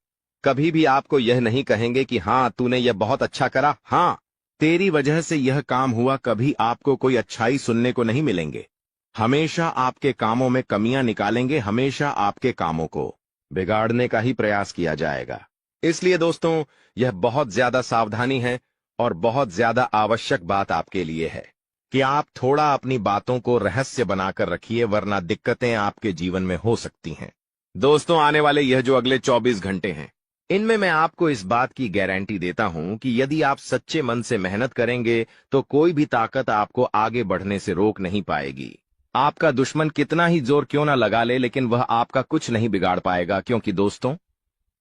कभी भी आपको यह नहीं कहेंगे कि हाँ तूने यह बहुत अच्छा करा, हाँ तेरी वजह से यह काम हुआ। कभी आपको कोई अच्छाई सुनने को नहीं मिलेंगे। हमेशा आपके कामों में कमियां निकालेंगे, हमेशा आपके कामों को बिगाड़ने का ही प्रयास किया जाएगा। इसलिए दोस्तों, यह बहुत ज्यादा सावधानी है और बहुत ज्यादा आवश्यक बात आपके लिए है कि आप थोड़ा अपनी बातों को रहस्य बनाकर रखिए, वरना दिक्कतें आपके जीवन में हो सकती हैं। दोस्तों, आने वाले यह जो अगले 24 घंटे हैं, इनमें मैं आपको इस बात की गारंटी देता हूं कि यदि आप सच्चे मन से मेहनत करेंगे तो कोई भी ताकत आपको आगे बढ़ने से रोक नहीं पाएगी। आपका दुश्मन कितना ही जोर क्यों ना लगा ले, लेकिन वह आपका कुछ नहीं बिगाड़ पाएगा, क्योंकि दोस्तों,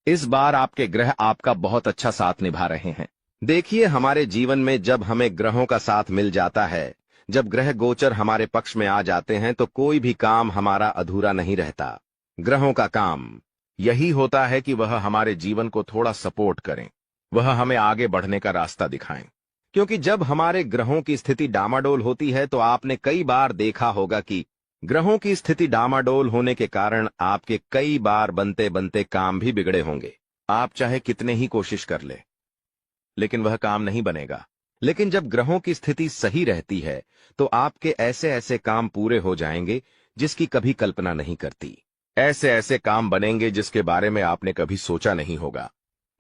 इस बार आपके ग्रह आपका बहुत अच्छा साथ निभा रहे हैं। देखिए, हमारे जीवन में जब हमें ग्रहों का साथ मिल जाता है, जब ग्रह गोचर हमारे पक्ष में आ जाते हैं, तो कोई भी काम हमारा अधूरा नहीं रहता। ग्रहों का काम यही होता है कि वह हमारे जीवन को थोड़ा सपोर्ट करें, वह हमें आगे बढ़ने का रास्ता दिखाएं। क्योंकि जब हमारे ग्रहों की स्थिति डामाडोल होती है, तो आपने कई बार देखा होगा कि ग्रहों की स्थिति डामाडोल होने के कारण आपके कई बार बनते बनते काम भी बिगड़े होंगे। आप चाहे कितने ही कोशिश कर ले, लेकिन वह काम नहीं बनेगा। लेकिन जब ग्रहों की स्थिति सही रहती है, तो आपके ऐसे ऐसे काम पूरे हो जाएंगे जिसकी कभी कल्पना नहीं करती। ऐसे ऐसे काम बनेंगे जिसके बारे में आपने कभी सोचा नहीं होगा।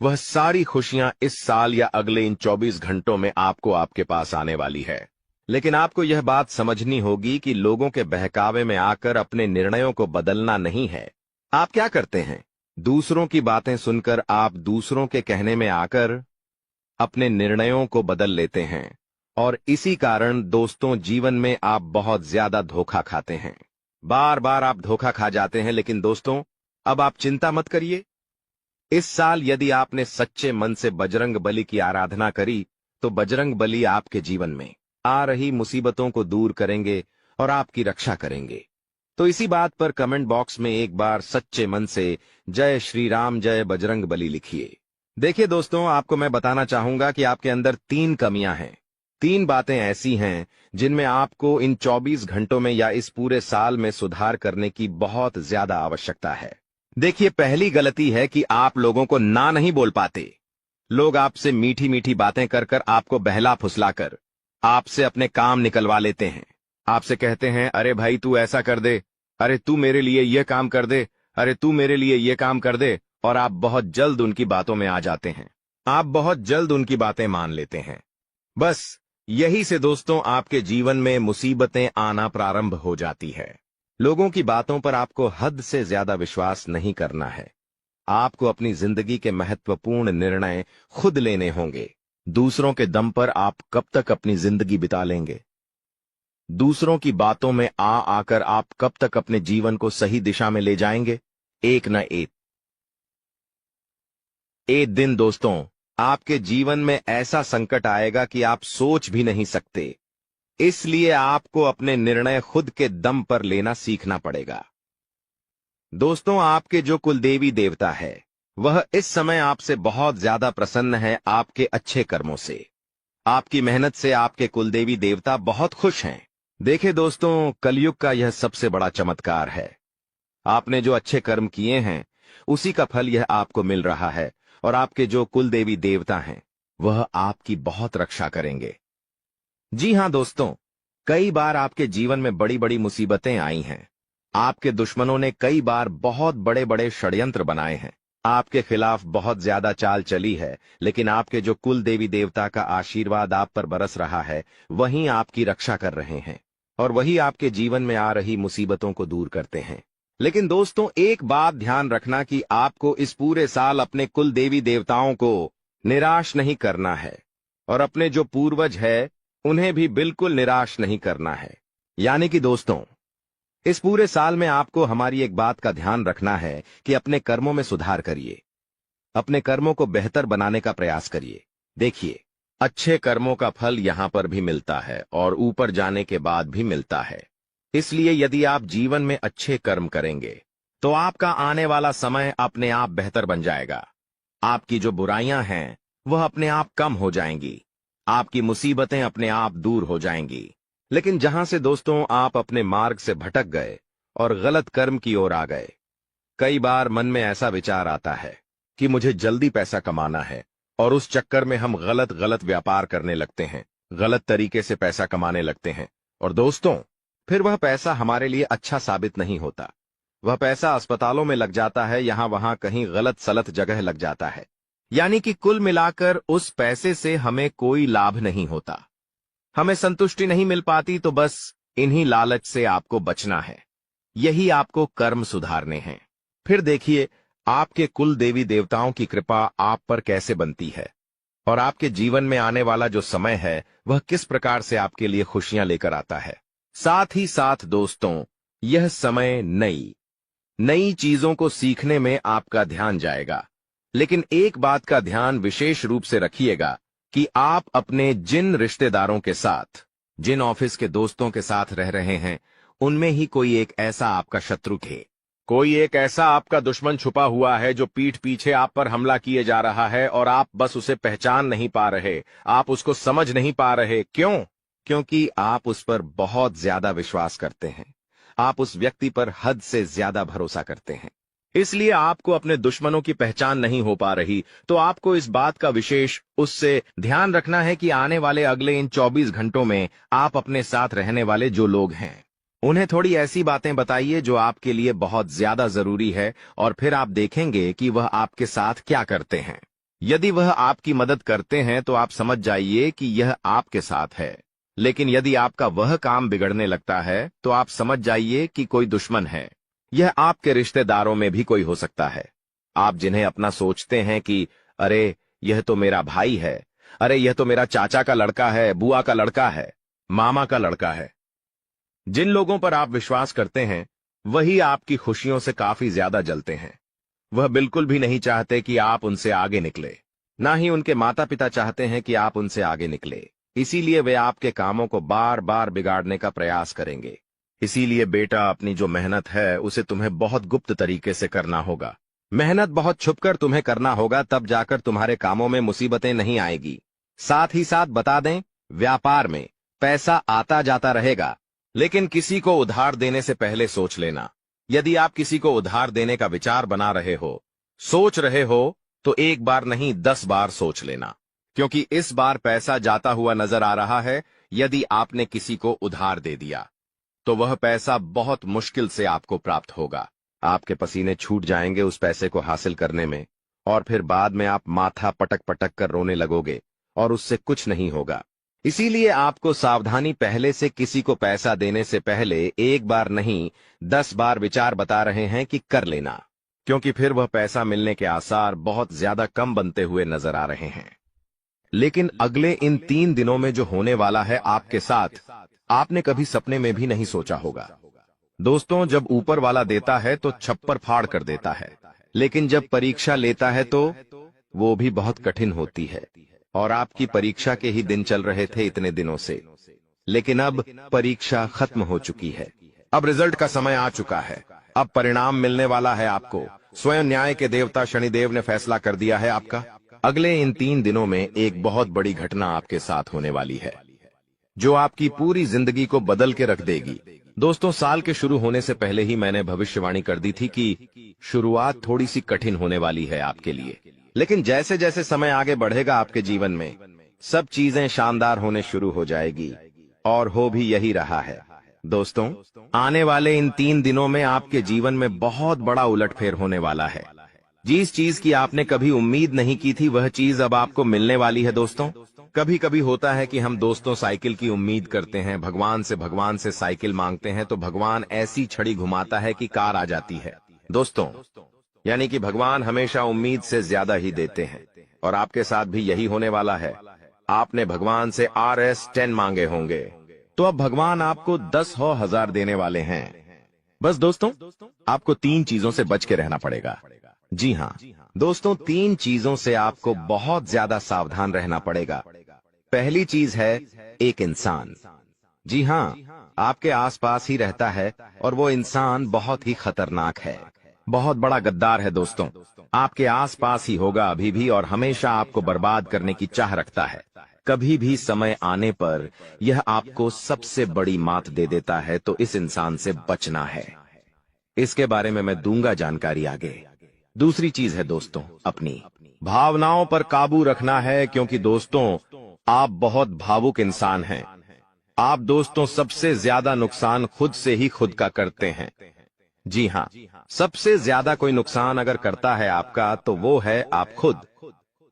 वह सारी खुशियां इस साल या अगले इन 24 घंटों में आपको आपके पास आने वाली है। लेकिन आपको यह बात समझनी होगी कि लोगों के बहकावे में आकर अपने निर्णयों को बदलना नहीं है। आप क्या करते हैं? दूसरों की बातें सुनकर आप दूसरों के कहने में आकर अपने निर्णयों को बदल लेते हैं, और इसी कारण दोस्तों, जीवन में आप बहुत ज्यादा धोखा खाते हैं। बार बार आप धोखा खा जाते हैं। लेकिन दोस्तों, अब आप चिंता मत करिए। इस साल यदि आपने सच्चे मन से बजरंग बली की आराधना करी, तो बजरंग बली आपके जीवन में आ रही मुसीबतों को दूर करेंगे और आपकी रक्षा करेंगे। तो इसी बात पर कमेंट बॉक्स में एक बार सच्चे मन से जय श्री राम, जय बजरंग बली लिखिए। देखिए दोस्तों, आपको मैं बताना चाहूंगा कि आपके अंदर 3 कमियां हैं। 3 बातें ऐसी हैं जिनमें आपको इन 24 घंटों में या इस पूरे साल में सुधार करने की बहुत ज्यादा आवश्यकता है। देखिए, पहली गलती है कि आप लोगों को ना नहीं बोल पाते। लोग आपसे मीठी मीठी बातें कर कर आपको बहला फुसलाकर आपसे अपने काम निकलवा लेते हैं। आपसे कहते हैं, अरे भाई तू ऐसा कर दे, अरे तू मेरे लिए ये काम कर दे, अरे तू मेरे लिए ये काम कर दे, और आप बहुत जल्द उनकी बातों में आ जाते हैं। आप बहुत जल्द उनकी बातें मान लेते हैं। बस यही से दोस्तों, आपके जीवन में मुसीबतें आना प्रारंभ हो जाती है। लोगों की बातों पर आपको हद से ज्यादा विश्वास नहीं करना है। आपको अपनी जिंदगी के महत्वपूर्ण निर्णय खुद लेने होंगे। दूसरों के दम पर आप कब तक अपनी जिंदगी बिता लेंगे? दूसरों की बातों में आकर आप कब तक अपने जीवन को सही दिशा में ले जाएंगे? एक न एक दिन दोस्तों, आपके जीवन में ऐसा संकट आएगा कि आप सोच भी नहीं सकते। इसलिए आपको अपने निर्णय खुद के दम पर लेना सीखना पड़ेगा। दोस्तों, आपके जो कुलदेवी देवता है, वह इस समय आपसे बहुत ज्यादा प्रसन्न है। आपके अच्छे कर्मों से, आपकी मेहनत से आपके कुलदेवी देवता बहुत खुश हैं। देखे दोस्तों, कलयुग का यह सबसे बड़ा चमत्कार है। आपने जो अच्छे कर्म किए हैं, उसी का फल यह आपको मिल रहा है, और आपके जो कुलदेवी देवता हैं, वह आपकी बहुत रक्षा करेंगे। जी हां दोस्तों, कई बार आपके जीवन में बड़ी बड़ी मुसीबतें आई हैं। आपके दुश्मनों ने कई बार बहुत बड़े बड़े षड्यंत्र बनाए हैं। आपके खिलाफ बहुत ज्यादा चाल चली है, लेकिन आपके जो कुल देवी देवता का आशीर्वाद आप पर बरस रहा है, वहीं आपकी रक्षा कर रहे हैं, और वही आपके जीवन में आ रही मुसीबतों को दूर करते हैं। लेकिन दोस्तों एक बात ध्यान रखना कि आपको इस पूरे साल अपने कुल देवी देवताओं को निराश नहीं करना है और अपने जो पूर्वज है उन्हें भी बिल्कुल निराश नहीं करना है। यानी कि दोस्तों इस पूरे साल में आपको हमारी एक बात का ध्यान रखना है कि अपने कर्मों में सुधार करिए, अपने कर्मों को बेहतर बनाने का प्रयास करिए। देखिए, अच्छे कर्मों का फल यहां पर भी मिलता है और ऊपर जाने के बाद भी मिलता है। इसलिए यदि आप जीवन में अच्छे कर्म करेंगे तो आपका आने वाला समय अपने आप बेहतर बन जाएगा। आपकी जो बुराइयां हैं वह अपने आप कम हो जाएंगी, आपकी मुसीबतें अपने आप दूर हो जाएंगी। लेकिन जहां से दोस्तों आप अपने मार्ग से भटक गए और गलत कर्म की ओर आ गए, कई बार मन में ऐसा विचार आता है कि मुझे जल्दी पैसा कमाना है और उस चक्कर में हम गलत गलत व्यापार करने लगते हैं, गलत तरीके से पैसा कमाने लगते हैं। और दोस्तों फिर वह पैसा हमारे लिए अच्छा साबित नहीं होता। वह पैसा अस्पतालों में लग जाता है, यहां वहां कहीं गलत सलत जगह लग जाता है। यानी कि कुल मिलाकर उस पैसे से हमें कोई लाभ नहीं होता, हमें संतुष्टि नहीं मिल पाती। तो बस इन्हीं लालच से आपको बचना है, यही आपको कर्म सुधारने हैं। फिर देखिए आपके कुल देवी देवताओं की कृपा आप पर कैसे बनती है और आपके जीवन में आने वाला जो समय है वह किस प्रकार से आपके लिए खुशियां लेकर आता है। साथ ही साथ दोस्तों यह समय नई नई चीजों को सीखने में आपका ध्यान जाएगा। लेकिन एक बात का ध्यान विशेष रूप से रखिएगा कि आप अपने जिन रिश्तेदारों के साथ, जिन ऑफिस के दोस्तों के साथ रह रहे हैं, उनमें ही कोई एक ऐसा आपका शत्रु है, कोई एक ऐसा आपका दुश्मन छुपा हुआ है जो पीठ पीछे आप पर हमला किए जा रहा है और आप बस उसे पहचान नहीं पा रहे, आप उसको समझ नहीं पा रहे। क्यों? क्योंकि आप उस पर बहुत ज्यादा विश्वास करते हैं, आप उस व्यक्ति पर हद से ज्यादा भरोसा करते हैं, इसलिए आपको अपने दुश्मनों की पहचान नहीं हो पा रही। तो आपको इस बात का विशेष उससे ध्यान रखना है कि आने वाले अगले इन 24 घंटों में आप अपने साथ रहने वाले जो लोग हैं उन्हें थोड़ी ऐसी बातें बताइए जो आपके लिए बहुत ज्यादा जरूरी है, और फिर आप देखेंगे कि वह आपके साथ क्या करते हैं। यदि वह आपकी मदद करते हैं तो आप समझ जाइए कि यह आपके साथ है, लेकिन यदि आपका वह काम बिगड़ने लगता है तो आप समझ जाइए कि कोई दुश्मन है। यह आपके रिश्तेदारों में भी कोई हो सकता है, आप जिन्हें अपना सोचते हैं कि अरे यह तो मेरा भाई है, अरे यह तो मेरा चाचा का लड़का है, बुआ का लड़का है, मामा का लड़का है। जिन लोगों पर आप विश्वास करते हैं वही आपकी खुशियों से काफी ज्यादा जलते हैं। वह बिल्कुल भी नहीं चाहते कि आप उनसे आगे निकले, ना ही उनके माता पिता चाहते हैं कि आप उनसे आगे निकले। इसीलिए वे आपके कामों को बार बार बिगाड़ने का प्रयास करेंगे। इसीलिए बेटा अपनी जो मेहनत है उसे तुम्हें बहुत गुप्त तरीके से करना होगा, मेहनत बहुत छुपकर तुम्हें करना होगा, तब जाकर तुम्हारे कामों में मुसीबतें नहीं आएगी। साथ ही साथ बता दें, व्यापार में पैसा आता जाता रहेगा, लेकिन किसी को उधार देने से पहले सोच लेना। यदि आप किसी को उधार देने का विचार बना रहे हो, सोच रहे हो, तो एक बार नहीं 10 बार सोच लेना, क्योंकि इस बार पैसा जाता हुआ नजर आ रहा है। यदि आपने किसी को उधार दे दिया तो वह पैसा बहुत मुश्किल से आपको प्राप्त होगा, आपके पसीने छूट जाएंगे उस पैसे को हासिल करने में, और फिर बाद में आप माथा पटक पटक कर रोने लगोगे और उससे कुछ नहीं होगा। इसीलिए आपको सावधानी पहले से किसी को पैसा देने से पहले एक बार नहीं 10 बार विचार बता रहे हैं कि कर लेना, क्योंकि फिर वह पैसा मिलने के आसार बहुत ज्यादा कम बनते हुए नजर आ रहे हैं। लेकिन अगले इन 3 दिनों में जो होने वाला है आपके साथ, आपने कभी सपने में भी नहीं सोचा होगा। दोस्तों जब ऊपर वाला देता है तो छप्पर फाड़ कर देता है, लेकिन जब परीक्षा लेता है तो वो भी बहुत कठिन होती है। और आपकी परीक्षा के ही दिन चल रहे थे इतने दिनों से, लेकिन अब परीक्षा खत्म हो चुकी है, अब रिजल्ट का समय आ चुका है, अब परिणाम मिलने वाला है आपको। स्वयं न्याय के देवता शनिदेव ने फैसला कर दिया है आपका। अगले इन 3 दिनों में एक बहुत बड़ी घटना आपके साथ होने वाली है जो आपकी पूरी जिंदगी को बदल के रख देगी। दोस्तों साल के शुरू होने से पहले ही मैंने भविष्यवाणी कर दी थी कि शुरुआत थोड़ी सी कठिन होने वाली है आपके लिए, लेकिन जैसे जैसे समय आगे बढ़ेगा आपके जीवन में सब चीजें शानदार होने शुरू हो जाएगी, और हो भी यही रहा है। दोस्तों आने वाले इन 3 दिनों में आपके जीवन में बहुत बड़ा उलटफेर होने वाला है। जिस चीज की आपने कभी उम्मीद नहीं की थी वह चीज अब आपको मिलने वाली है। दोस्तों कभी कभी होता है कि हम दोस्तों साइकिल की उम्मीद करते हैं, भगवान से साइकिल मांगते हैं तो भगवान ऐसी छड़ी घुमाता है कि कार आ जाती है। दोस्तों, यानी कि भगवान हमेशा उम्मीद से ज्यादा ही देते हैं, और आपके साथ भी यही होने वाला है। आपने भगवान से RS10 मांगे होंगे, तो अब भगवान आपको 10 हो 1000 देने वाले हैं। बस दोस्तों, आपको 3 चीजों से बच के रहना पड़ेगा। जी हाँ दोस्तों, 3 चीजों से आपको बहुत ज्यादा सावधान रहना पड़ेगा। पहली चीज है एक इंसान। जी हाँ, आपके आसपास ही रहता है और वो इंसान बहुत ही खतरनाक है, बहुत बड़ा गद्दार है। दोस्तों, आपके आसपास ही होगा अभी भी और हमेशा आपको बर्बाद करने की चाह रखता है। कभी भी समय आने पर यह आपको सबसे बड़ी मात दे देता है, तो इस इंसान से बचना है। इसके बारे में मैं दूंगा जानकारी आगे। दूसरी चीज है दोस्तों, अपनी भावनाओं पर काबू रखना है, क्योंकि दोस्तों आप बहुत भावुक इंसान हैं। आप दोस्तों सबसे ज्यादा नुकसान खुद से ही खुद का करते हैं। जी हाँ, सबसे ज्यादा कोई नुकसान अगर करता है आपका, तो वो है आप खुद।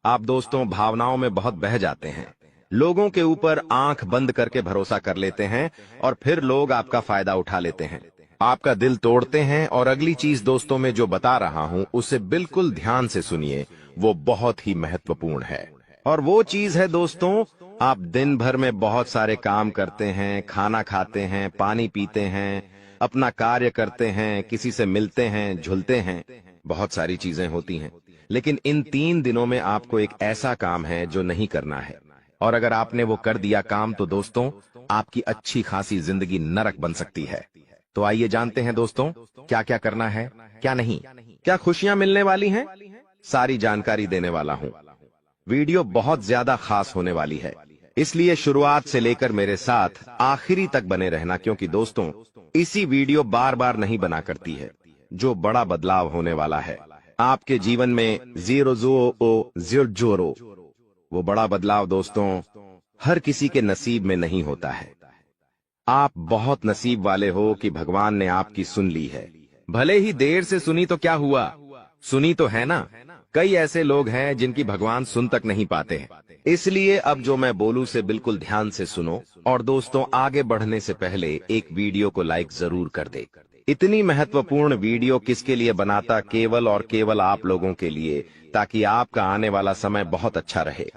आप दोस्तों भावनाओं में बहुत बह जाते हैं, लोगों के ऊपर आंख बंद करके भरोसा कर लेते हैं और फिर लोग आपका फायदा उठा लेते हैं, आपका दिल तोड़ते हैं। और अगली चीज दोस्तों मैं जो बता रहा हूं उसे बिल्कुल ध्यान से सुनिए, वो बहुत ही महत्वपूर्ण है। और वो चीज है दोस्तों, आप दिन भर में बहुत सारे काम करते हैं, खाना खाते हैं, पानी पीते हैं, अपना कार्य करते हैं, किसी से मिलते हैं, झुलते हैं, बहुत सारी चीजें होती हैं, लेकिन इन 3 दिनों में आपको एक ऐसा काम है जो नहीं करना है। और अगर आपने वो कर दिया काम, तो दोस्तों आपकी अच्छी खासी जिंदगी नरक बन सकती है। तो आइए जानते हैं दोस्तों, क्या क्या करना है, क्या नहीं, क्या खुशियां मिलने वाली हैं, सारी जानकारी देने वाला हूं। वीडियो बहुत ज्यादा खास होने वाली है, इसलिए शुरुआत से लेकर मेरे साथ आखिरी तक बने रहना, क्योंकि दोस्तों इसी वीडियो बार बार नहीं बना करती है। जो बड़ा बदलाव होने वाला है आपके जीवन में, 0 वो बड़ा बदलाव दोस्तों हर किसी के नसीब में नहीं होता है। आप बहुत नसीब वाले हो कि भगवान ने आपकी सुन ली है। भले ही देर से सुनी तो क्या हुआ, सुनी तो है ना। कई ऐसे लोग हैं जिनकी भगवान सुन तक नहीं पाते हैं। इसलिए अब जो मैं बोलूं से बिल्कुल ध्यान से सुनो। और दोस्तों आगे बढ़ने से पहले एक वीडियो को लाइक जरूर कर दे। इतनी महत्वपूर्ण वीडियो किसके लिए बनाता, केवल और केवल आप लोगों के लिए, ताकि आपका आने वाला समय बहुत अच्छा रहे।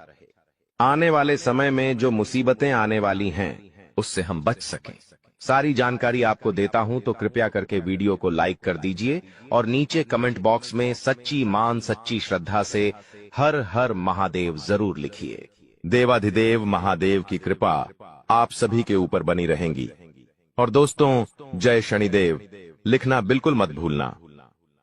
आने वाले समय में जो मुसीबतें आने वाली हैं उससे हम बच सकें। सारी जानकारी आपको देता हूं, तो कृपया करके वीडियो को लाइक कर दीजिए और नीचे कमेंट बॉक्स में सच्ची मान सच्ची श्रद्धा से हर हर महादेव जरूर लिखिए। देवाधिदेव महादेव की कृपा आप सभी के ऊपर बनी रहेंगी। और दोस्तों जय शनिदेव लिखना बिल्कुल मत भूलना।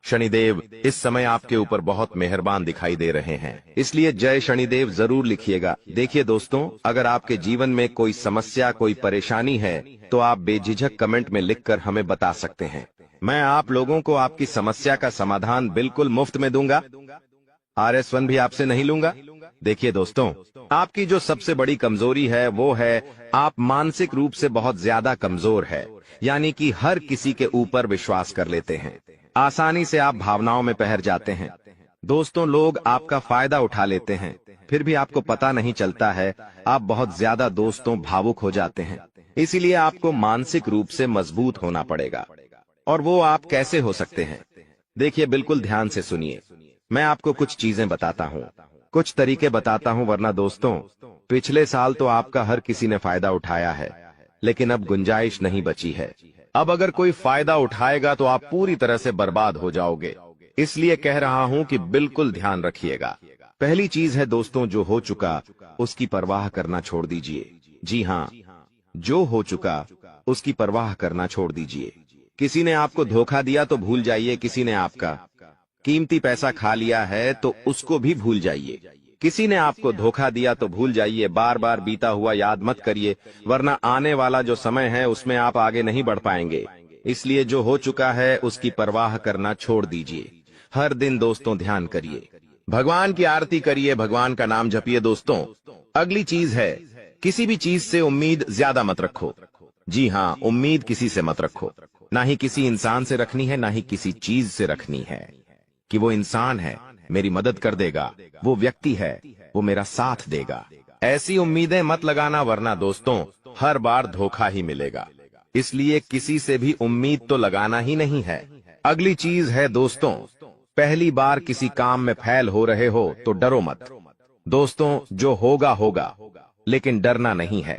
शनिदेव इस समय आपके ऊपर बहुत मेहरबान दिखाई दे रहे हैं, इसलिए जय शनिदेव जरूर लिखिएगा। देखिए दोस्तों, अगर आपके जीवन में कोई समस्या, कोई परेशानी है, तो आप बेझिझक कमेंट में लिखकर हमें बता सकते हैं। मैं आप लोगों को आपकी समस्या का समाधान बिल्कुल मुफ्त में दूंगा। RS1 भी आपसे नहीं लूंगा। देखिए दोस्तों, आपकी जो सबसे बड़ी कमजोरी है वो है आप मानसिक रूप से बहुत ज्यादा कमजोर है, यानी कि हर किसी के ऊपर विश्वास कर लेते हैं, आसानी से आप भावनाओं में बह जाते हैं। दोस्तों लोग आपका फायदा उठा लेते हैं, फिर भी आपको पता नहीं चलता है। आप बहुत ज्यादा दोस्तों भावुक हो जाते हैं, इसीलिए आपको मानसिक रूप से मजबूत होना पड़ेगा। और वो आप कैसे हो सकते हैं, देखिए बिल्कुल ध्यान से सुनिए। मैं आपको कुछ चीजें बताता हूँ, कुछ तरीके बताता हूँ, वरना दोस्तों पिछले साल तो आपका हर किसी ने फायदा उठाया है, लेकिन अब गुंजाइश नहीं बची है। अब अगर कोई फायदा उठाएगा तो आप पूरी तरह से बर्बाद हो जाओगे। इसलिए कह रहा हूं कि बिल्कुल ध्यान रखिएगा। पहली चीज है दोस्तों, जो हो चुका उसकी परवाह करना छोड़ दीजिए। जी हाँ, जो हो चुका उसकी परवाह करना छोड़ दीजिए। किसी ने आपको धोखा दिया तो भूल जाइए, किसी ने आपका कीमती पैसा खा लिया है तो उसको भी भूल जाइए। किसी ने आपको धोखा दिया तो भूल जाइए, बार बार बीता हुआ याद मत करिए, वरना आने वाला जो समय है उसमें आप आगे नहीं बढ़ पाएंगे। इसलिए जो हो चुका है उसकी परवाह करना छोड़ दीजिए। हर दिन दोस्तों ध्यान करिए, भगवान की आरती करिए, भगवान का नाम जपिए। दोस्तों अगली चीज है, किसी भी चीज से उम्मीद ज्यादा मत रखो। जी हाँ, उम्मीद किसी से मत रखो, ना ही किसी इंसान से रखनी है, ना ही किसी चीज से रखनी है कि वो इंसान है मेरी मदद कर देगा, वो व्यक्ति है वो मेरा साथ देगा। ऐसी उम्मीदें मत लगाना, वरना दोस्तों हर बार धोखा ही मिलेगा। इसलिए किसी से भी उम्मीद तो लगाना ही नहीं है। अगली चीज है दोस्तों, पहली बार किसी काम में फेल हो रहे हो तो डरो मत। दोस्तों जो होगा होगा, लेकिन डरना नहीं है।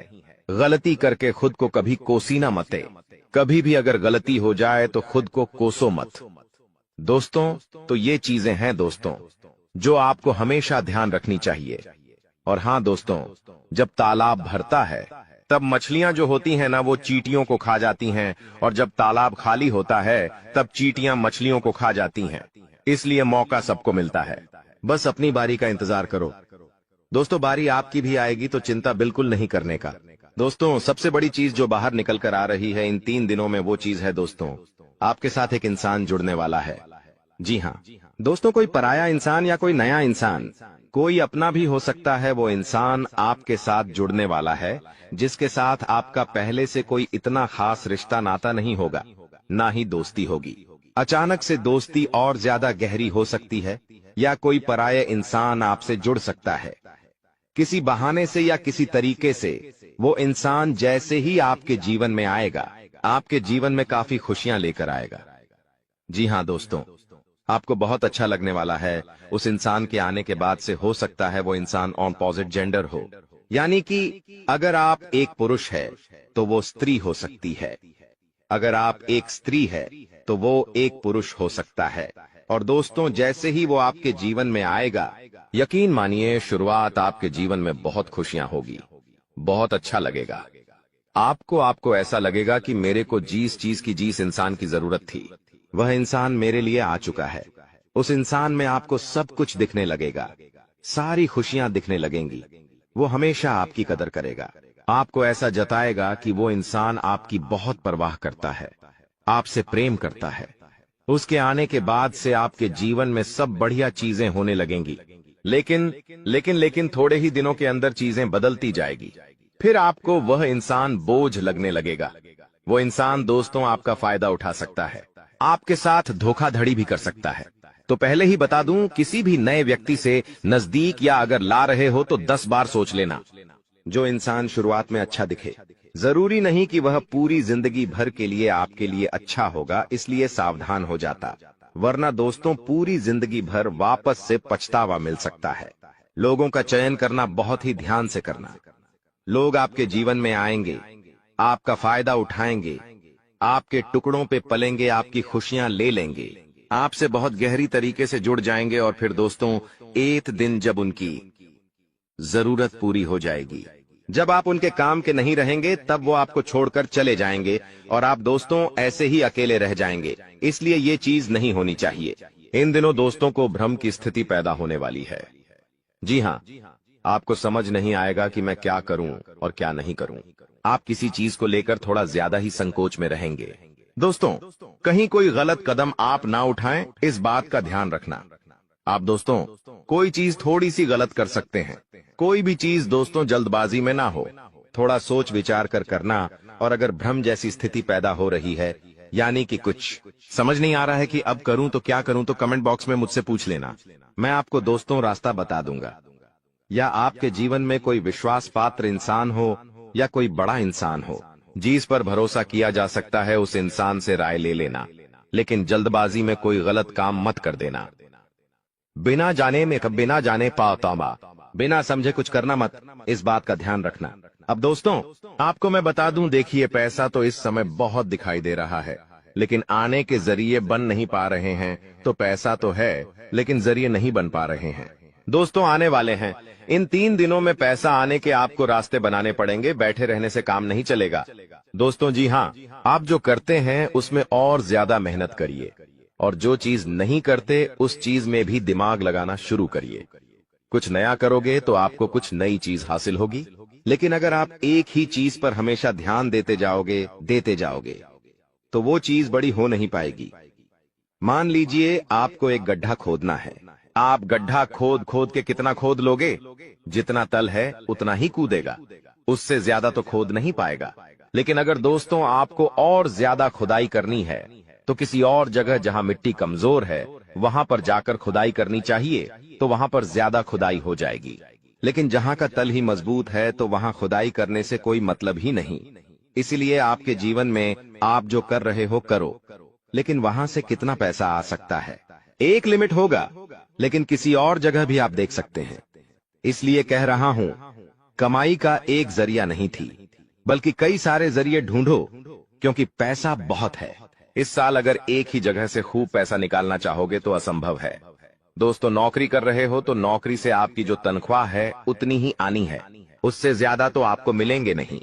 गलती करके खुद को कभी कोसी ना मते। कभी भी अगर गलती हो जाए तो खुद को कोसो मत। दोस्तों तो ये चीजें हैं दोस्तों जो आपको हमेशा ध्यान रखनी चाहिए। और हाँ दोस्तों, जब तालाब भरता है तब मछलियां जो होती हैं ना, वो चींटियों को खा जाती हैं, और जब तालाब खाली होता है तब चींटियां मछलियों को खा जाती हैं। इसलिए मौका सबको मिलता है, बस अपनी बारी का इंतजार करो। दोस्तों बारी आपकी भी आएगी, तो चिंता बिल्कुल नहीं करने का। दोस्तों सबसे बड़ी चीज जो बाहर निकल कर आ रही है इन 3 दिनों में, वो चीज है दोस्तों, आपके साथ एक इंसान जुड़ने वाला है। जी हाँ दोस्तों, कोई पराया इंसान या कोई नया इंसान, कोई अपना भी हो सकता है। वो इंसान आपके साथ जुड़ने वाला है, जिसके साथ आपका पहले से कोई इतना खास रिश्ता नाता नहीं होगा, ना ही दोस्ती होगी। अचानक से दोस्ती और ज्यादा गहरी हो सकती है, या कोई पराया इंसान आपसे जुड़ सकता है किसी बहाने से या किसी तरीके से। वो इंसान जैसे ही आपके जीवन में आएगा, आपके जीवन में काफी खुशियां लेकर आएगा। जी हाँ दोस्तों, आपको बहुत अच्छा लगने वाला है। उस इंसान के आने के बाद से हो सकता है वो इंसान ऑपोजिट जेंडर हो, यानी कि अगर आप एक पुरुष है तो वो स्त्री हो सकती है, अगर आप एक स्त्री है तो वो एक पुरुष हो सकता है। और दोस्तों जैसे ही वो आपके जीवन में आएगा, यकीन मानिए शुरुआत आपके जीवन में बहुत खुशियां होगी, बहुत अच्छा लगेगा। आपको ऐसा लगेगा कि मेरे को जिस इंसान की जरूरत थी, वह इंसान मेरे लिए आ चुका है। उस इंसान में आपको सब कुछ दिखने लगेगा, सारी खुशियां दिखने लगेंगी। वो हमेशा आपकी कदर करेगा, आपको ऐसा जताएगा कि वो इंसान आपकी बहुत परवाह करता है, आपसे प्रेम करता है। उसके आने के बाद से आपके जीवन में सब बढ़िया चीजें होने लगेंगी। लेकिन थोड़े ही दिनों के अंदर चीजें बदलती जाएगी। फिर आपको वह इंसान बोझ लगने लगेगा। वो इंसान दोस्तों आपका फायदा उठा सकता है, आपके साथ धोखाधड़ी भी कर सकता है। तो पहले ही बता दूं, किसी भी नए व्यक्ति से नजदीक या अगर ला रहे हो तो 10 बार सोच लेना। जो इंसान शुरुआत में अच्छा दिखे, जरूरी नहीं कि वह पूरी जिंदगी भर के लिए आपके लिए अच्छा होगा, इसलिए सावधान हो जाता, वरना दोस्तों पूरी जिंदगी भर वापस से पछतावा मिल सकता है। लोगों का चयन करना बहुत ही ध्यान से करना। लोग आपके जीवन में आएंगे, आपका फायदा उठाएंगे, आपके टुकड़ों पे पलेंगे, आपकी खुशियां ले लेंगे, आपसे बहुत गहरी तरीके से जुड़ जाएंगे। और फिर दोस्तों एक दिन जब उनकी जरूरत पूरी हो जाएगी, जब आप उनके काम के नहीं रहेंगे, तब वो आपको छोड़कर चले जाएंगे और आप दोस्तों ऐसे ही अकेले रह जाएंगे। इसलिए ये चीज नहीं होनी चाहिए। इन दिनों दोस्तों को भ्रम की स्थिति पैदा होने वाली है। जी हाँ, आपको समझ नहीं आएगा कि मैं क्या करूं और क्या नहीं करूं। आप किसी चीज को लेकर थोड़ा ज्यादा ही संकोच में रहेंगे। दोस्तों कहीं कोई गलत कदम आप ना उठाएं, इस बात का ध्यान रखना। आप दोस्तों कोई चीज थोड़ी सी गलत कर सकते हैं। कोई भी चीज दोस्तों जल्दबाजी में ना हो, थोड़ा सोच विचार कर करना। और अगर भ्रम जैसी स्थिति पैदा हो रही है, यानी कि कुछ समझ नहीं आ रहा है कि अब करूं तो क्या करूं, तो कमेंट बॉक्स में मुझसे पूछ लेना, मैं आपको दोस्तों रास्ता बता दूंगा। या आपके जीवन में कोई विश्वास पात्र इंसान हो या कोई बड़ा इंसान हो जिस पर भरोसा किया जा सकता है, उस इंसान से राय ले लेना, लेकिन जल्दबाजी में कोई गलत काम मत कर देना। बिना जाने पातामा, बिना समझे कुछ करना मत, इस बात का ध्यान रखना। अब दोस्तों आपको मैं बता दूं, देखिए पैसा तो इस समय बहुत दिखाई दे रहा है, लेकिन आने के जरिए बन नहीं पा रहे हैं। तो पैसा तो है लेकिन जरिए नहीं बन पा रहे हैं। दोस्तों आने वाले हैं, इन 3 दिनों में पैसा आने के आपको रास्ते बनाने पड़ेंगे, बैठे रहने से काम नहीं चलेगा। दोस्तों जी हाँ, आप जो करते हैं उसमें और ज्यादा मेहनत करिए, और जो चीज नहीं करते उस चीज में भी दिमाग लगाना शुरू करिए। कुछ नया करोगे तो आपको कुछ नई चीज हासिल होगी, लेकिन अगर आप एक ही चीज पर हमेशा ध्यान देते जाओगे तो वो चीज बड़ी हो नहीं पाएगी। मान लीजिए आपको एक गड्ढा खोदना है, आप गड्ढा खोद के कितना खोद लोगे, जितना तल है उतना ही कूदेगा, उससे ज्यादा तो खोद नहीं पाएगा। लेकिन अगर दोस्तों आपको और ज्यादा खुदाई करनी है तो किसी और जगह जहां मिट्टी कमजोर है वहां पर जाकर खुदाई करनी चाहिए, तो वहां पर ज्यादा खुदाई हो जाएगी। लेकिन जहाँ का तल ही मजबूत है तो वहाँ खुदाई करने से कोई मतलब ही नहीं। इसलिए आपके जीवन में आप जो कर रहे हो करो, लेकिन वहाँ से कितना पैसा आ सकता है, एक लिमिट होगा, लेकिन किसी और जगह भी आप देख सकते हैं। इसलिए कह रहा हूँ, कमाई का एक जरिया नहीं थी, बल्कि कई सारे जरिए ढूंढो, क्योंकि पैसा बहुत है। इस साल अगर एक ही जगह से खूब पैसा निकालना चाहोगे तो असंभव है। दोस्तों, नौकरी कर रहे हो तो नौकरी से आपकी जो तनख्वाह है उतनी ही आनी है, उससे ज्यादा तो आपको मिलेंगे नहीं।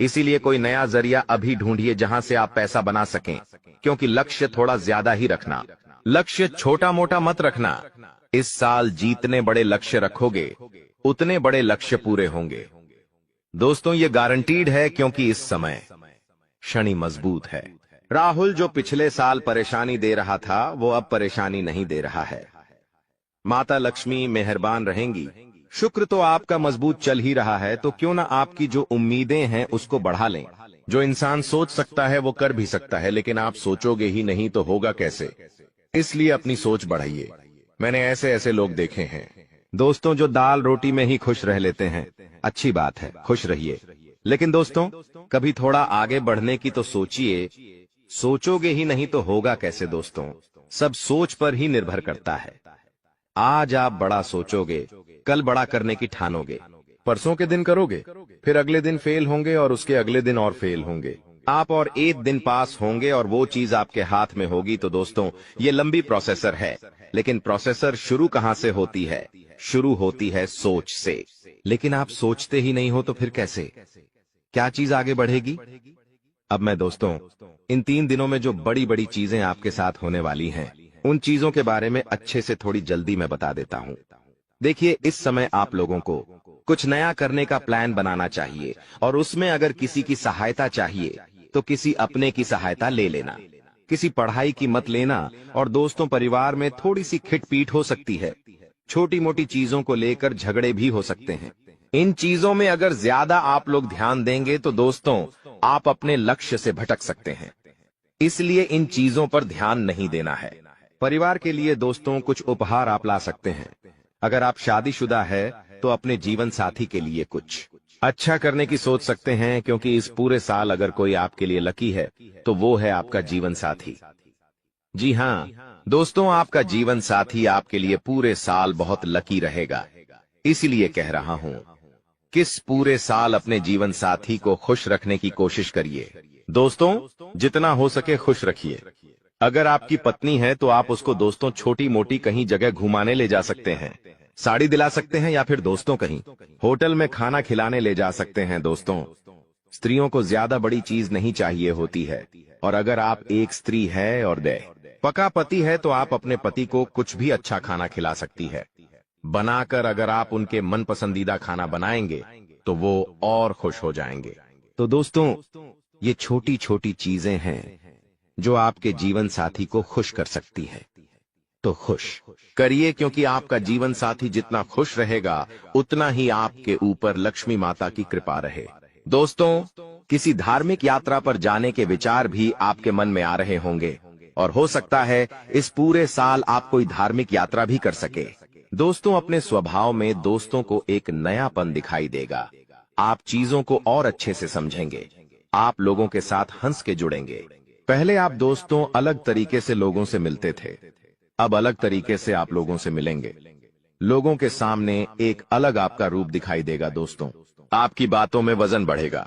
इसीलिए कोई नया जरिया अभी ढूंढिए जहां से आप पैसा बना सकें, क्योंकि लक्ष्य थोड़ा ज्यादा ही रखना, लक्ष्य छोटा मोटा मत रखना। इस साल जितने बड़े लक्ष्य रखोगे उतने बड़े लक्ष्य पूरे होंगे। दोस्तों, ये गारंटीड है, क्योंकि इस समय शनि मजबूत है। राहुल जो पिछले साल परेशानी दे रहा था वो अब परेशानी नहीं दे रहा है। माता लक्ष्मी मेहरबान रहेंगी। शुक्र तो आपका मजबूत चल ही रहा है, तो क्यों ना आपकी जो उम्मीदें हैं उसको बढ़ा लें। जो इंसान सोच सकता है वो कर भी सकता है, लेकिन आप सोचोगे ही नहीं तो होगा कैसे। इसलिए अपनी सोच बढ़ाइए। मैंने ऐसे ऐसे लोग देखे हैं दोस्तों जो दाल रोटी में ही खुश रह लेते हैं। अच्छी बात है, खुश रहिए, लेकिन दोस्तों कभी थोड़ा आगे बढ़ने की तो सोचिए। सोचोगे ही नहीं तो होगा कैसे। दोस्तों, सब सोच पर ही निर्भर करता है। आज आप बड़ा सोचोगे, कल बड़ा करने की ठानोगे, परसों के दिन करोगे, फिर अगले दिन फेल होंगे और उसके अगले दिन और फेल होंगे। आप और एक दिन पास होंगे और वो चीज आपके हाथ में होगी। तो दोस्तों, ये लंबी प्रोसेसर है, लेकिन प्रोसेसर शुरू कहाँ से होती है? शुरू होती है सोच से। लेकिन आप सोचते ही नहीं हो तो फिर कैसे, क्या चीज आगे बढ़ेगी? अब मैं दोस्तों इन 3 दिनों में जो बड़ी बड़ी चीजें आपके साथ होने वाली हैं, उन चीजों के बारे में अच्छे से थोड़ी जल्दी मैं बता देता हूँ। देखिए, इस समय आप लोगों को कुछ नया करने का प्लान बनाना चाहिए, और उसमें अगर किसी की सहायता चाहिए तो किसी अपने की सहायता ले लेना। किसी पढ़ाई की मत लेना। और दोस्तों, परिवार में थोड़ी सी खिटपीट हो सकती है, छोटी मोटी चीजों को लेकर झगड़े भी हो सकते हैं। इन चीजों में अगर ज्यादा आप लोग ध्यान देंगे तो दोस्तों आप अपने लक्ष्य से भटक सकते हैं। इसलिए इन चीजों पर ध्यान नहीं देना है। परिवार के लिए दोस्तों कुछ उपहार आप ला सकते हैं। अगर आप शादीशुदा है तो अपने जीवन साथी के लिए कुछ अच्छा करने की सोच सकते हैं, क्योंकि इस पूरे साल अगर कोई आपके लिए लकी है तो वो है आपका जीवन साथी। जी हाँ दोस्तों, आपका जीवन साथी आपके लिए पूरे साल बहुत लकी रहेगा। इसीलिए कह रहा हूँ, किस पूरे साल अपने जीवन साथी को खुश रखने की कोशिश करिए। दोस्तों, जितना हो सके खुश रखिए। अगर आपकी पत्नी है तो आप उसको दोस्तों छोटी मोटी कहीं जगह घुमाने ले जा सकते हैं, साड़ी दिला सकते हैं, या फिर दोस्तों कहीं होटल में खाना खिलाने ले जा सकते हैं। दोस्तों, स्त्रियों को ज्यादा बड़ी चीज नहीं चाहिए होती है, और अगर आप एक स्त्री है और पका पति है तो आप अपने पति को कुछ भी अच्छा खाना खिला सकती है बनाकर। अगर आप उनके मन पसंदीदा खाना बनाएंगे तो वो और खुश हो जाएंगे। तो दोस्तों, ये छोटी छोटी चीजें हैं जो आपके जीवन साथी को खुश कर सकती है। तो खुश करिए, क्योंकि आपका जीवन साथी जितना खुश रहेगा उतना ही आपके ऊपर लक्ष्मी माता की कृपा रहे। दोस्तों, किसी धार्मिक यात्रा पर जाने के विचार भी आपके मन में आ रहे होंगे, और हो सकता है इस पूरे साल आप कोई धार्मिक यात्रा भी कर सके। दोस्तों, अपने स्वभाव में दोस्तों को एक नयापन दिखाई देगा। आप चीजों को और अच्छे से समझेंगे, आप लोगों के साथ हंस के जुड़ेंगे। पहले आप दोस्तों अलग तरीके से लोगों से मिलते थे, अब अलग तरीके से आप लोगों से मिलेंगे। लोगों के सामने एक अलग आपका रूप दिखाई देगा। दोस्तों, आपकी बातों में वजन बढ़ेगा,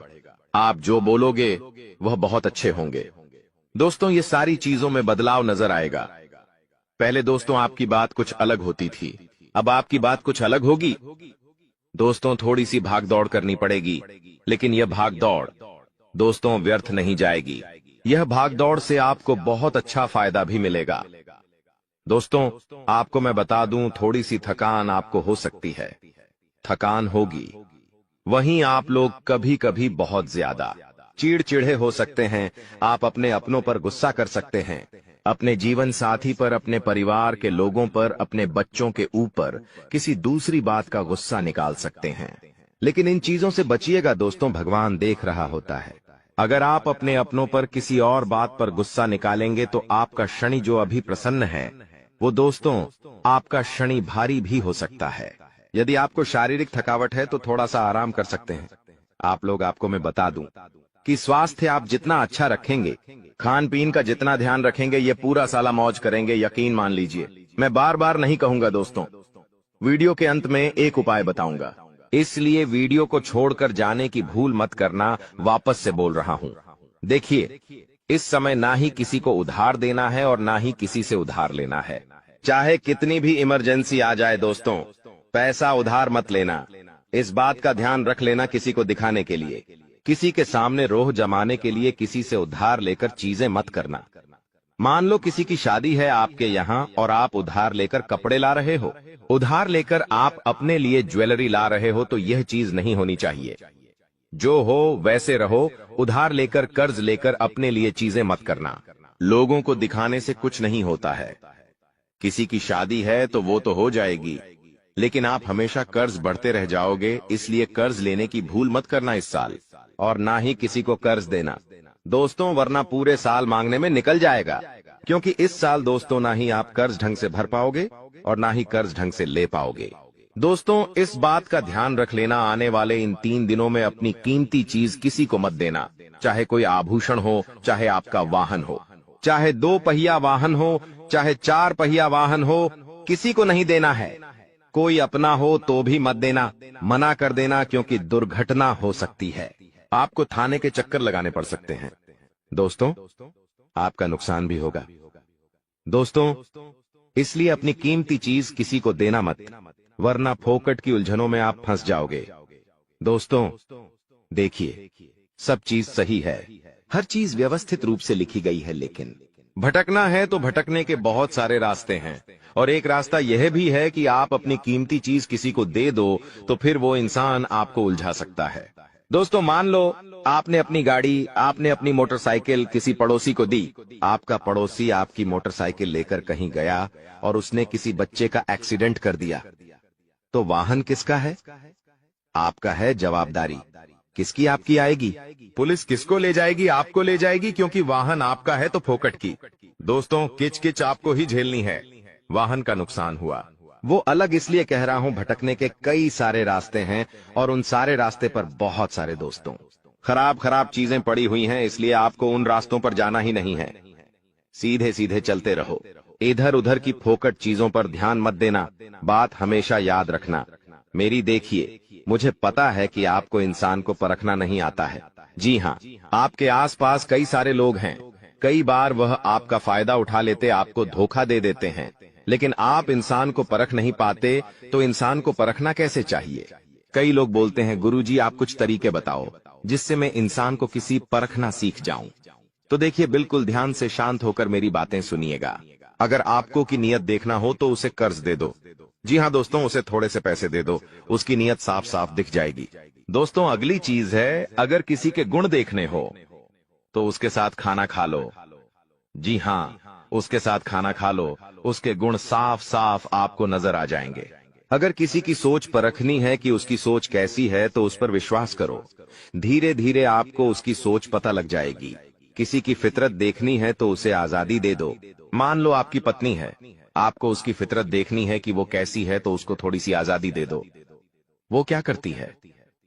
आप जो बोलोगे वह बहुत अच्छे होंगे। दोस्तों, ये सारी चीजों में बदलाव नजर आएगा। पहले दोस्तों आपकी बात कुछ अलग होती थी, अब आपकी बात कुछ अलग होगी। दोस्तों, थोड़ी सी भाग दौड़ करनी पड़ेगी, लेकिन यह भाग दौड़ दोस्तों व्यर्थ नहीं जाएगी। यह भाग दौड़ से आपको बहुत अच्छा फायदा भी मिलेगा। दोस्तों, आपको मैं बता दूं, थोड़ी सी थकान आपको हो सकती है, थकान होगी। वहीं आप लोग कभी कभी बहुत ज्यादा चिड़चिड़े हो सकते हैं। आप अपने अपनों पर गुस्सा कर सकते हैं, अपने जीवन साथी पर, अपने परिवार के लोगों पर, अपने बच्चों के ऊपर किसी दूसरी बात का गुस्सा निकाल सकते हैं। लेकिन इन चीजों से बचिएगा दोस्तों, भगवान देख रहा होता है। अगर आप अपने अपनों पर किसी और बात पर गुस्सा निकालेंगे तो आपका शनि जो अभी प्रसन्न है वो दोस्तों आपका शनि भारी भी हो सकता है। यदि आपको शारीरिक थकावट है तो थोड़ा सा आराम कर सकते हैं। आपको मैं बता दूं कि स्वास्थ्य आप जितना अच्छा रखेंगे, खान पीन का जितना ध्यान रखेंगे, ये पूरा साला मौज करेंगे, यकीन मान लीजिए। मैं बार बार नहीं कहूंगा दोस्तों, वीडियो के अंत में एक उपाय बताऊंगा, इसलिए वीडियो को छोड़कर जाने की भूल मत करना। वापस से बोल रहा हूं, देखिए, इस समय ना ही किसी को उधार देना है और ना ही किसी से उधार लेना है। चाहे कितनी भी इमरजेंसी आ जाए दोस्तों, पैसा उधार मत लेना। इस बात का ध्यान रख लेना, किसी को दिखाने के लिए, किसी के सामने रोह जमाने के लिए किसी से उधार लेकर चीजें मत करना। मान लो किसी की शादी है आपके यहाँ और आप उधार लेकर कपड़े ला रहे हो, उधार लेकर आप अपने लिए ज्वेलरी ला रहे हो, तो यह चीज नहीं होनी चाहिए। जो हो वैसे रहो। उधार लेकर, कर्ज लेकर अपने लिए चीजें मत करना। लोगों को दिखाने से कुछ नहीं होता है। किसी की शादी है तो वो तो हो जाएगी, लेकिन आप हमेशा कर्ज बढ़ते रह जाओगे। इसलिए कर्ज लेने की भूल मत करना इस साल, और ना ही किसी को कर्ज देना दोस्तों, वरना पूरे साल मांगने में निकल जाएगा। क्योंकि इस साल दोस्तों ना ही आप कर्ज ढंग से भर पाओगे और ना ही कर्ज ढंग से ले पाओगे। दोस्तों, इस बात का ध्यान रख लेना, आने वाले इन 3 दिनों में अपनी कीमती चीज किसी को मत देना। चाहे कोई आभूषण हो, चाहे आपका वाहन हो, चाहे 2 पहिया वाहन हो, चाहे 4 पहिया वाहन हो, किसी को नहीं देना है। कोई अपना हो तो भी मत देना, मना कर देना, क्योंकि दुर्घटना हो सकती है। आपको थाने के चक्कर लगाने पड़ सकते हैं दोस्तों, आपका नुकसान भी होगा दोस्तों। इसलिए अपनी कीमती चीज किसी को देना मत, वरना फोकट की उलझनों में आप फंस जाओगे। दोस्तों देखिए, सब चीज सही है, हर चीज व्यवस्थित रूप से लिखी गई है, लेकिन भटकना है तो भटकने के बहुत सारे रास्ते हैं। और एक रास्ता यह भी है कि आप अपनी कीमती चीज किसी को दे दो, तो फिर वो इंसान आपको उलझा सकता है। दोस्तों, मान लो आपने अपनी गाड़ी, आपने अपनी मोटरसाइकिल किसी पड़ोसी को दी। आपका पड़ोसी आपकी मोटरसाइकिल लेकर कहीं गया और उसने किसी बच्चे का एक्सीडेंट कर दिया, तो वाहन किसका है? आपका है। जवाबदारी किसकी आपकी आएगी? पुलिस किसको ले जाएगी? आपको ले जाएगी, क्योंकि वाहन आपका है तो फोकट की। दोस्तों, किच किच आपको ही झेलनी है। वाहन का नुकसान हुआ, वो अलग। इसलिए कह रहा हूं, भटकने के कई सारे रास्ते हैं और उन सारे रास्ते पर बहुत सारे दोस्तों खराब खराब चीजें पड़ी हुई हैं। इसलिए आपको उन रास्तों पर जाना ही नहीं है, सीधे सीधे चलते रहो। इधर उधर की फोकट चीजों पर ध्यान मत देना। बात हमेशा याद रखना मेरी। देखिए, मुझे पता है कि आपको इंसान को परखना नहीं आता है। जी हाँ, आपके आसपास कई सारे लोग हैं, कई बार वह आपका फायदा उठा लेते, आपको धोखा दे देते हैं, लेकिन आप इंसान को परख नहीं पाते। तो इंसान को परखना कैसे चाहिए? कई लोग बोलते हैं, गुरुजी आप कुछ तरीके बताओ जिससे मैं इंसान को किसी परखना सीख जाऊं। तो देखिए, बिल्कुल ध्यान से शांत होकर मेरी बातें सुनिएगा। अगर आपको की नियत देखना हो तो उसे कर्ज दे दो। जी हाँ दोस्तों, उसे थोड़े से पैसे दे दो, उसकी नियत साफ साफ दिख जाएगी। दोस्तों, अगली चीज है, अगर किसी के गुण देखने हो तो उसके साथ खाना खा लो। जी हाँ, उसके साथ खाना खा लो, उसके गुण साफ साफ आपको नजर आ जाएंगे। अगर किसी की सोच परखनी है कि उसकी सोच कैसी है, तो उस पर विश्वास करो। धीरे धीरे आपको उसकी सोच पता लग जाएगी। किसी की फितरत देखनी है तो उसे आजादी दे दो। मान लो आपकी पत्नी है, आपको उसकी फितरत देखनी है कि वो कैसी है, तो उसको थोड़ी सी आजादी दे दो। वो क्या करती है,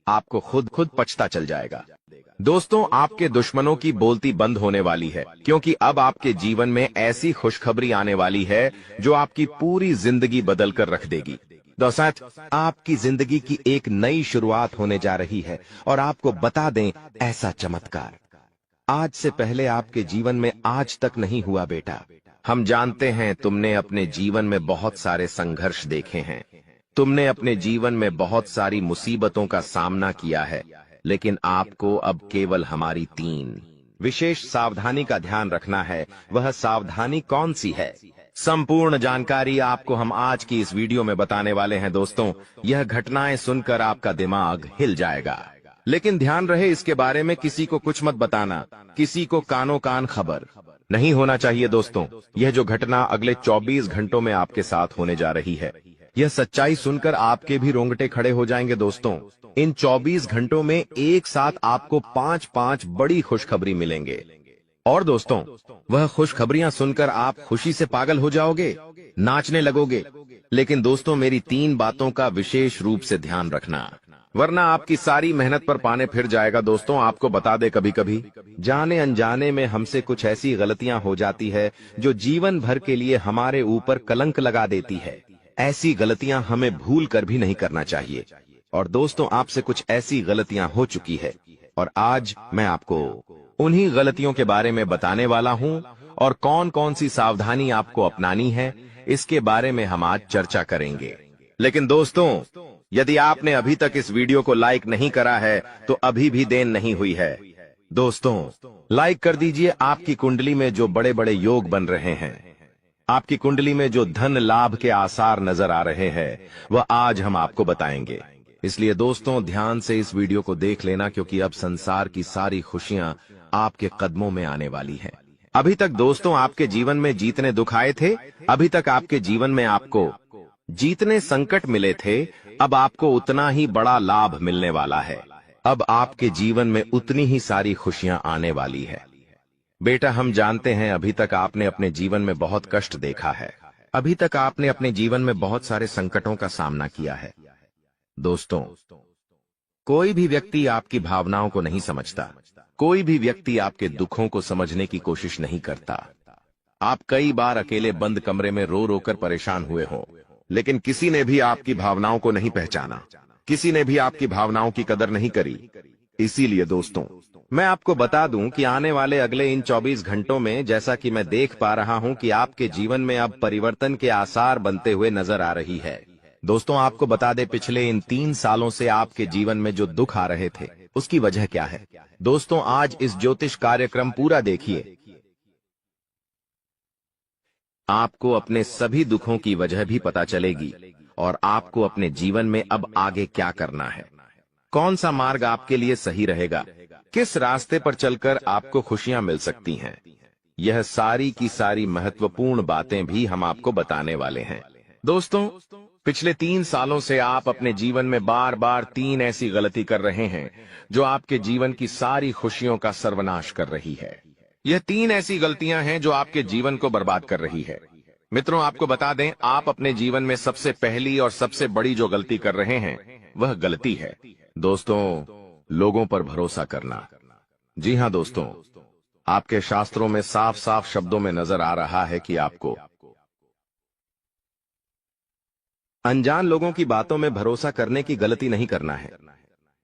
आपको खुद खुद पछता चल जाएगा। दोस्तों, आपके दुश्मनों की बोलती बंद होने वाली है, क्योंकि अब आपके जीवन में ऐसी खुशखबरी आने वाली है जो आपकी पूरी जिंदगी बदल कर रख देगी। दोस्तों, आपकी जिंदगी की एक नई शुरुआत होने जा रही है। और आपको बता दें, ऐसा चमत्कार आज से पहले आपके जीवन में आज तक नहीं हुआ बेटा। हम जानते हैं तुमने अपने जीवन में बहुत सारे संघर्ष देखे हैं, तुमने अपने जीवन में बहुत सारी मुसीबतों का सामना किया है, लेकिन आपको अब केवल हमारी 3 विशेष सावधानी का ध्यान रखना है। वह सावधानी कौन सी है? संपूर्ण जानकारी आपको हम आज की इस वीडियो में बताने वाले हैं। दोस्तों, यह घटनाएं सुनकर आपका दिमाग हिल जाएगा, लेकिन ध्यान रहे, इसके बारे में किसी को कुछ मत बताना, किसी को कानो कान खबर नहीं होना चाहिए। दोस्तों, यह जो घटना अगले 24 घंटों में आपके साथ होने जा रही है, यह सच्चाई सुनकर आपके भी रोंगटे खड़े हो जाएंगे। दोस्तों, इन 24 घंटों में एक साथ आपको 5 बड़ी खुशखबरी मिलेंगे। और दोस्तों, वह खुशखबरियां सुनकर आप खुशी से पागल हो जाओगे, नाचने लगोगे, लेकिन दोस्तों मेरी 3 बातों का विशेष रूप से ध्यान रखना, वरना आपकी सारी मेहनत पर पानी फिर जाएगा। दोस्तों आपको बता दे, कभी कभी जाने अनजाने में हमसे कुछ ऐसी गलतियां हो जाती है जो जीवन भर के लिए हमारे ऊपर कलंक लगा देती है। ऐसी गलतियां हमें भूल कर भी नहीं करना चाहिए। और दोस्तों आपसे कुछ ऐसी गलतियां हो चुकी है और आज मैं आपको उन्हीं गलतियों के बारे में बताने वाला हूं और कौन कौन सी सावधानी आपको अपनानी है, इसके बारे में हम आज चर्चा करेंगे। लेकिन दोस्तों यदि आपने अभी तक इस वीडियो को लाइक नहीं करा है तो अभी भी देर नहीं हुई है। दोस्तों लाइक कर दीजिए। आपकी कुंडली में जो बड़े बड़े योग बन रहे हैं, आपकी कुंडली में जो धन लाभ के आसार नजर आ रहे हैं, वह आज हम आपको बताएंगे। इसलिए दोस्तों ध्यान से इस वीडियो को देख लेना, क्योंकि अब संसार की सारी खुशियां आपके कदमों में आने वाली हैं। अभी तक दोस्तों आपके जीवन में जितने दुख आए थे, अभी तक आपके जीवन में आपको जितने संकट मिले थे, अब आपको उतना ही बड़ा लाभ मिलने वाला है। अब आपके जीवन में उतनी ही सारी खुशियां आने वाली है। बेटा हम जानते हैं अभी तक आपने अपने जीवन में बहुत कष्ट देखा है, अभी तक आपने अपने जीवन में बहुत सारे संकटों का सामना किया है। दोस्तों कोई भी व्यक्ति आपकी भावनाओं को नहीं समझता, कोई भी व्यक्ति आपके दुखों को समझने की कोशिश नहीं करता। आप कई बार अकेले बंद कमरे में रो रो कर परेशान हुए हो, लेकिन किसी ने भी आपकी भावनाओं को नहीं पहचाना, किसी ने भी आपकी भावनाओं की कदर नहीं करी। इसीलिए दोस्तों मैं आपको बता दूं कि आने वाले अगले इन 24 घंटों में, जैसा कि मैं देख पा रहा हूं कि आपके जीवन में अब परिवर्तन के आसार बनते हुए नजर आ रही है। दोस्तों आपको बता दें, पिछले इन 3 सालों से आपके जीवन में जो दुख आ रहे थे उसकी वजह क्या है। दोस्तों आज इस ज्योतिष कार्यक्रम पूरा देखिए, आपको अपने सभी दुखों की वजह भी पता चलेगी और आपको अपने जीवन में अब आगे क्या करना है, कौन सा मार्ग आपके लिए सही रहेगा, किस रास्ते पर चलकर आपको खुशियां मिल सकती हैं। यह सारी की सारी महत्वपूर्ण बातें भी हम आपको बताने वाले हैं। दोस्तों पिछले 3 सालों से आप अपने जीवन में बार बार 3 ऐसी गलती कर रहे हैं जो आपके जीवन की सारी खुशियों का सर्वनाश कर रही है। यह 3 ऐसी गलतियां हैं जो आपके जीवन को बर्बाद कर रही है। मित्रों आपको बता दें, आप अपने जीवन में सबसे पहली और सबसे बड़ी जो गलती कर रहे हैं वह गलती है दोस्तों लोगों पर भरोसा करना। जी हां दोस्तों, आपके शास्त्रों में साफ साफ शब्दों में नजर आ रहा है कि आपको अनजान लोगों की बातों में भरोसा करने की गलती नहीं करना है।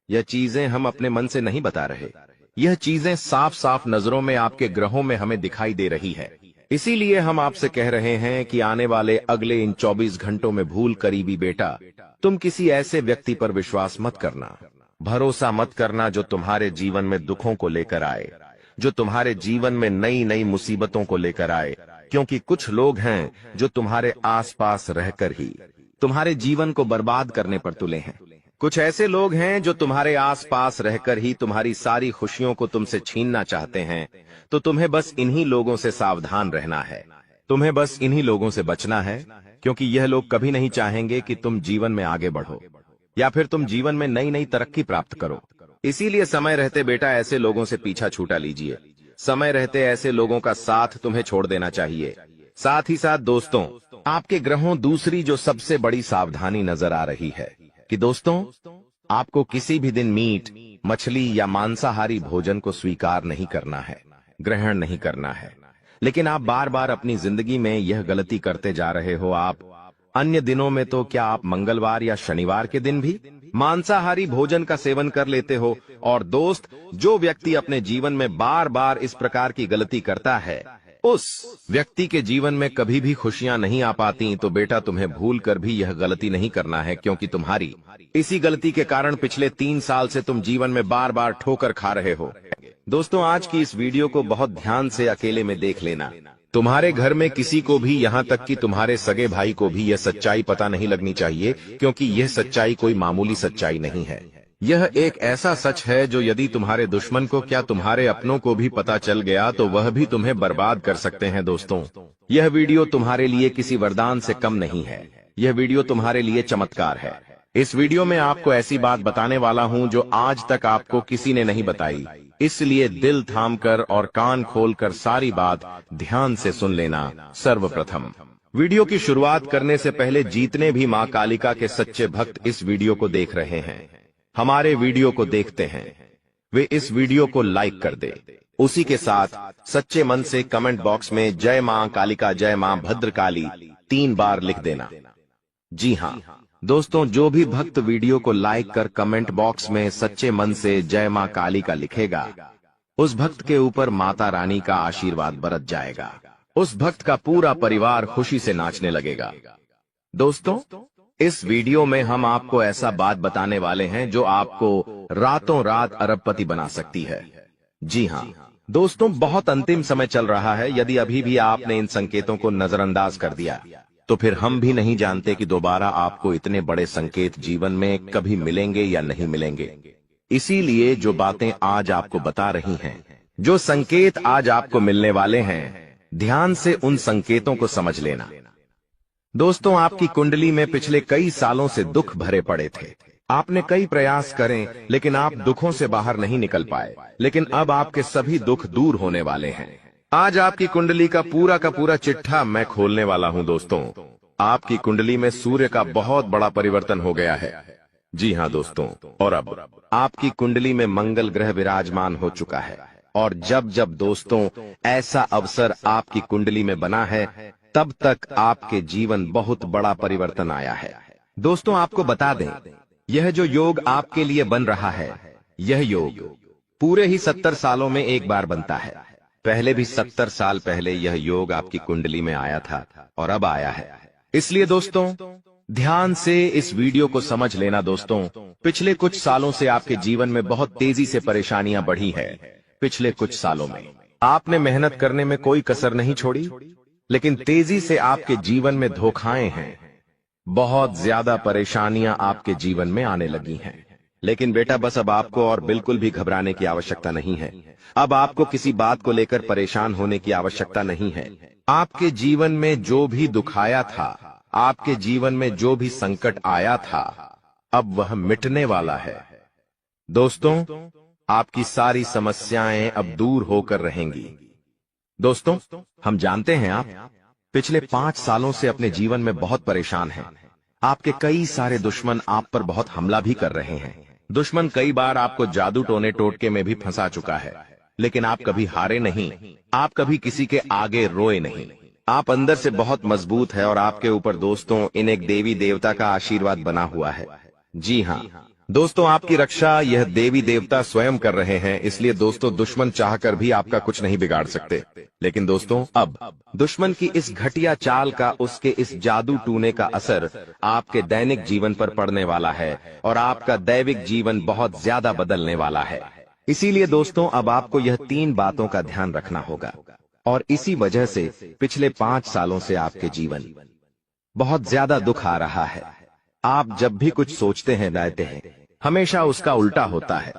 यह चीजें हम अपने मन से नहीं बता रहे, यह चीजें साफ साफ नजरों में आपके ग्रहों में हमें दिखाई दे रही है। इसीलिए हम आपसे कह रहे हैं कि आने वाले अगले इन 24 घंटों में भूल करी भी बेटा तुम किसी ऐसे व्यक्ति पर विश्वास मत करना, भरोसा मत करना जो तुम्हारे जीवन में दुखों को लेकर आए, जो तुम्हारे जीवन में नई नई मुसीबतों को लेकर आए। क्योंकि कुछ लोग हैं जो तुम्हारे आसपास रहकर ही तुम्हारे जीवन को बर्बाद करने पर तुले हैं। कुछ ऐसे लोग हैं जो तुम्हारे आसपास रहकर ही तुम्हारी सारी खुशियों को तुमसे छीनना चाहते हैं। तो तुम्हें बस इन्हीं लोगों से सावधान रहना है, तुम्हें बस इन्हीं लोगों से बचना है, क्योंकि यह लोग कभी नहीं चाहेंगे कि तुम जीवन में आगे बढ़ो या फिर तुम जीवन में नई नई तरक्की प्राप्त करो। इसीलिए समय रहते बेटा ऐसे लोगों से पीछा छूटा लीजिए, समय रहते ऐसे लोगों का साथ तुम्हें छोड़ देना चाहिए। साथ ही साथ दोस्तों आपके ग्रहों दूसरी जो सबसे बड़ी सावधानी नजर आ रही है कि दोस्तों आपको किसी भी दिन मीट, मछली या मांसाहारी भोजन को स्वीकार नहीं करना है, ग्रहण नहीं करना है। लेकिन आप बार बार अपनी जिंदगी में यह गलती करते जा रहे हो। आप अन्य दिनों में तो क्या आप मंगलवार या शनिवार के दिन भी मांसाहारी भोजन का सेवन कर लेते हो। और दोस्त जो व्यक्ति अपने जीवन में बार बार इस प्रकार की गलती करता है उस व्यक्ति के जीवन में कभी भी खुशियां नहीं आ पाती। तो बेटा तुम्हें भूल कर भी यह गलती नहीं करना है, क्योंकि तुम्हारी इसी गलती के कारण पिछले 3 साल से तुम जीवन में बार बार ठोकर खा रहे हो। दोस्तों आज की इस वीडियो को बहुत ध्यान से अकेले में देख लेना। तुम्हारे घर में किसी को भी, यहाँ तक कि तुम्हारे सगे भाई को भी यह सच्चाई पता नहीं लगनी चाहिए, क्योंकि यह सच्चाई कोई मामूली सच्चाई नहीं है। यह एक ऐसा सच है जो यदि तुम्हारे दुश्मन को, क्या तुम्हारे अपनों को भी पता चल गया तो वह भी तुम्हें बर्बाद कर सकते हैं। दोस्तों यह वीडियो तुम्हारे लिए किसी वरदान से कम नहीं है, यह वीडियो तुम्हारे लिए चमत्कार है। इस वीडियो में आपको ऐसी बात बताने वाला हूं जो आज तक आपको किसी ने नहीं बताई, इसलिए दिल थामकर और कान खोलकर सारी बात ध्यान से सुन लेना। सर्वप्रथम वीडियो की शुरुआत करने से पहले जितने भी मां कालिका के सच्चे भक्त इस वीडियो को देख रहे हैं, हमारे वीडियो को देखते हैं, वे इस वीडियो को लाइक कर दे। उसी के साथ सच्चे मन से कमेंट बॉक्स में जय मां कालिका, जय मां भद्रकाली 3 बार लिख देना। जी हां दोस्तों, जो भी भक्त वीडियो को लाइक कर कमेंट बॉक्स में सच्चे मन से जय मां कालिका लिखेगा, उस भक्त के ऊपर माता रानी का आशीर्वाद बरस जाएगा। उस भक्त का पूरा परिवार खुशी से नाचने लगेगा। दोस्तों, इस वीडियो में हम आपको ऐसा बात बताने वाले हैं जो आपको रातों रात अरबपति बना सकती है। जी हां दोस्तों, बहुत अंतिम समय चल रहा है। यदि अभी भी आपने इन संकेतों को नजरअंदाज कर दिया तो फिर हम भी नहीं जानते कि दोबारा आपको इतने बड़े संकेत जीवन में कभी मिलेंगे या नहीं मिलेंगे। इसीलिए जो बातें आज आपको बता रही हैं, जो संकेत आज आपको मिलने वाले हैं, ध्यान से उन संकेतों को समझ लेना। दोस्तों, आपकी कुंडली में पिछले कई सालों से दुख भरे पड़े थे। आपने कई प्रयास करें लेकिन आप दुखों से बाहर नहीं निकल पाए। लेकिन अब आपके सभी दुख दूर होने वाले हैं। आज आपकी कुंडली का पूरा चिट्ठा मैं खोलने वाला हूं। दोस्तों, आपकी कुंडली में सूर्य का बहुत बड़ा परिवर्तन हो गया है। जी हां दोस्तों, और अब आपकी कुंडली में मंगल ग्रह विराजमान हो चुका है। और जब जब दोस्तों ऐसा अवसर आपकी कुंडली में बना है, तब तक आपके जीवन बहुत बड़ा परिवर्तन आया है। दोस्तों, आपको बता दें, यह जो योग आपके लिए बन रहा है, यह योग पूरे ही 70 सालों में एक बार बनता है। पहले भी 70 साल पहले यह योग आपकी कुंडली में आया था और अब आया है। इसलिए दोस्तों, ध्यान से इस वीडियो को समझ लेना। दोस्तों, पिछले कुछ सालों से आपके जीवन में बहुत तेजी से परेशानियां बढ़ी है। पिछले कुछ सालों में आपने मेहनत करने में कोई कसर नहीं छोड़ी, लेकिन तेजी से आपके जीवन में धोखाएं हैं। बहुत ज्यादा परेशानियां आपके जीवन में आने लगी हैं। लेकिन बेटा, बस अब आपको और बिल्कुल भी घबराने की आवश्यकता नहीं है। अब आपको किसी बात को लेकर परेशान होने की आवश्यकता नहीं है। आपके जीवन में जो भी दुख आया था, आपके जीवन में जो भी संकट आया था, अब वह मिटने वाला है। दोस्तों, आपकी सारी समस्याएं अब दूर होकर रहेंगी। दोस्तों, हम जानते हैं आप पिछले 5 सालों से अपने जीवन में बहुत परेशान हैं। आपके कई सारे दुश्मन आप पर बहुत हमला भी कर रहे हैं। दुश्मन कई बार आपको जादू टोने टोटके में भी फंसा चुका है, लेकिन आप कभी हारे नहीं। आप कभी किसी के आगे रोए नहीं। आप अंदर से बहुत मजबूत है और आपके ऊपर दोस्तों इन एक देवी देवता का आशीर्वाद बना हुआ है। जी हाँ दोस्तों, आपकी रक्षा यह देवी देवता स्वयं कर रहे हैं। इसलिए दोस्तों, दुश्मन चाहकर भी आपका कुछ नहीं बिगाड़ सकते। लेकिन दोस्तों, अब दुश्मन की इस घटिया चाल का, उसके इस जादू टूने का असर आपके दैनिक जीवन पर पड़ने वाला है और आपका दैविक जीवन बहुत ज्यादा बदलने वाला है। इसीलिए दोस्तों, अब आपको यह 3 बातों का ध्यान रखना होगा। और इसी वजह से पिछले 5 सालों से आपके जीवन बहुत ज्यादा दुख आ रहा है। आप जब भी कुछ सोचते हैं, रहते हैं, हमेशा उसका उल्टा होता है।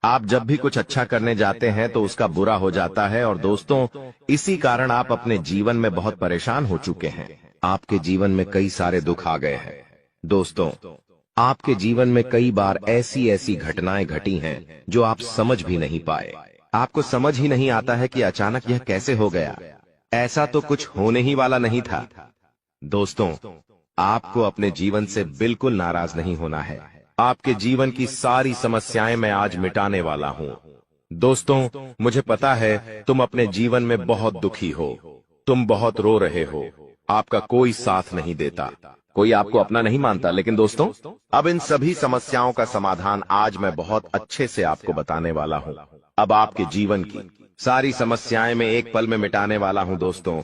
आप जब भी कुछ अच्छा करने जाते हैं तो उसका बुरा हो जाता है। और दोस्तों, इसी कारण आप अपने जीवन में बहुत परेशान हो चुके हैं। आपके जीवन में कई सारे दुख आ गए हैं। दोस्तों, आपके जीवन में कई बार ऐसी ऐसी घटनाएं घटी हैं जो आप समझ भी नहीं पाए। आपको समझ ही नहीं आता है कि अचानक यह कैसे हो गया। ऐसा तो कुछ होने ही वाला नहीं था। दोस्तों, आपको अपने जीवन से बिल्कुल नाराज नहीं होना है। आपके जीवन की सारी समस्याएं मैं आज मिटाने वाला हूं। दोस्तों, मुझे पता है तुम अपने जीवन में बहुत दुखी हो, तुम बहुत रो रहे हो, आपका कोई साथ नहीं देता, कोई आपको अपना नहीं मानता। लेकिन दोस्तों, अब इन सभी समस्याओं का समाधान आज मैं बहुत अच्छे से आपको बताने वाला हूं। अब आपके जीवन की सारी समस्याएं मैं एक पल में मिटाने वाला हूं। दोस्तों,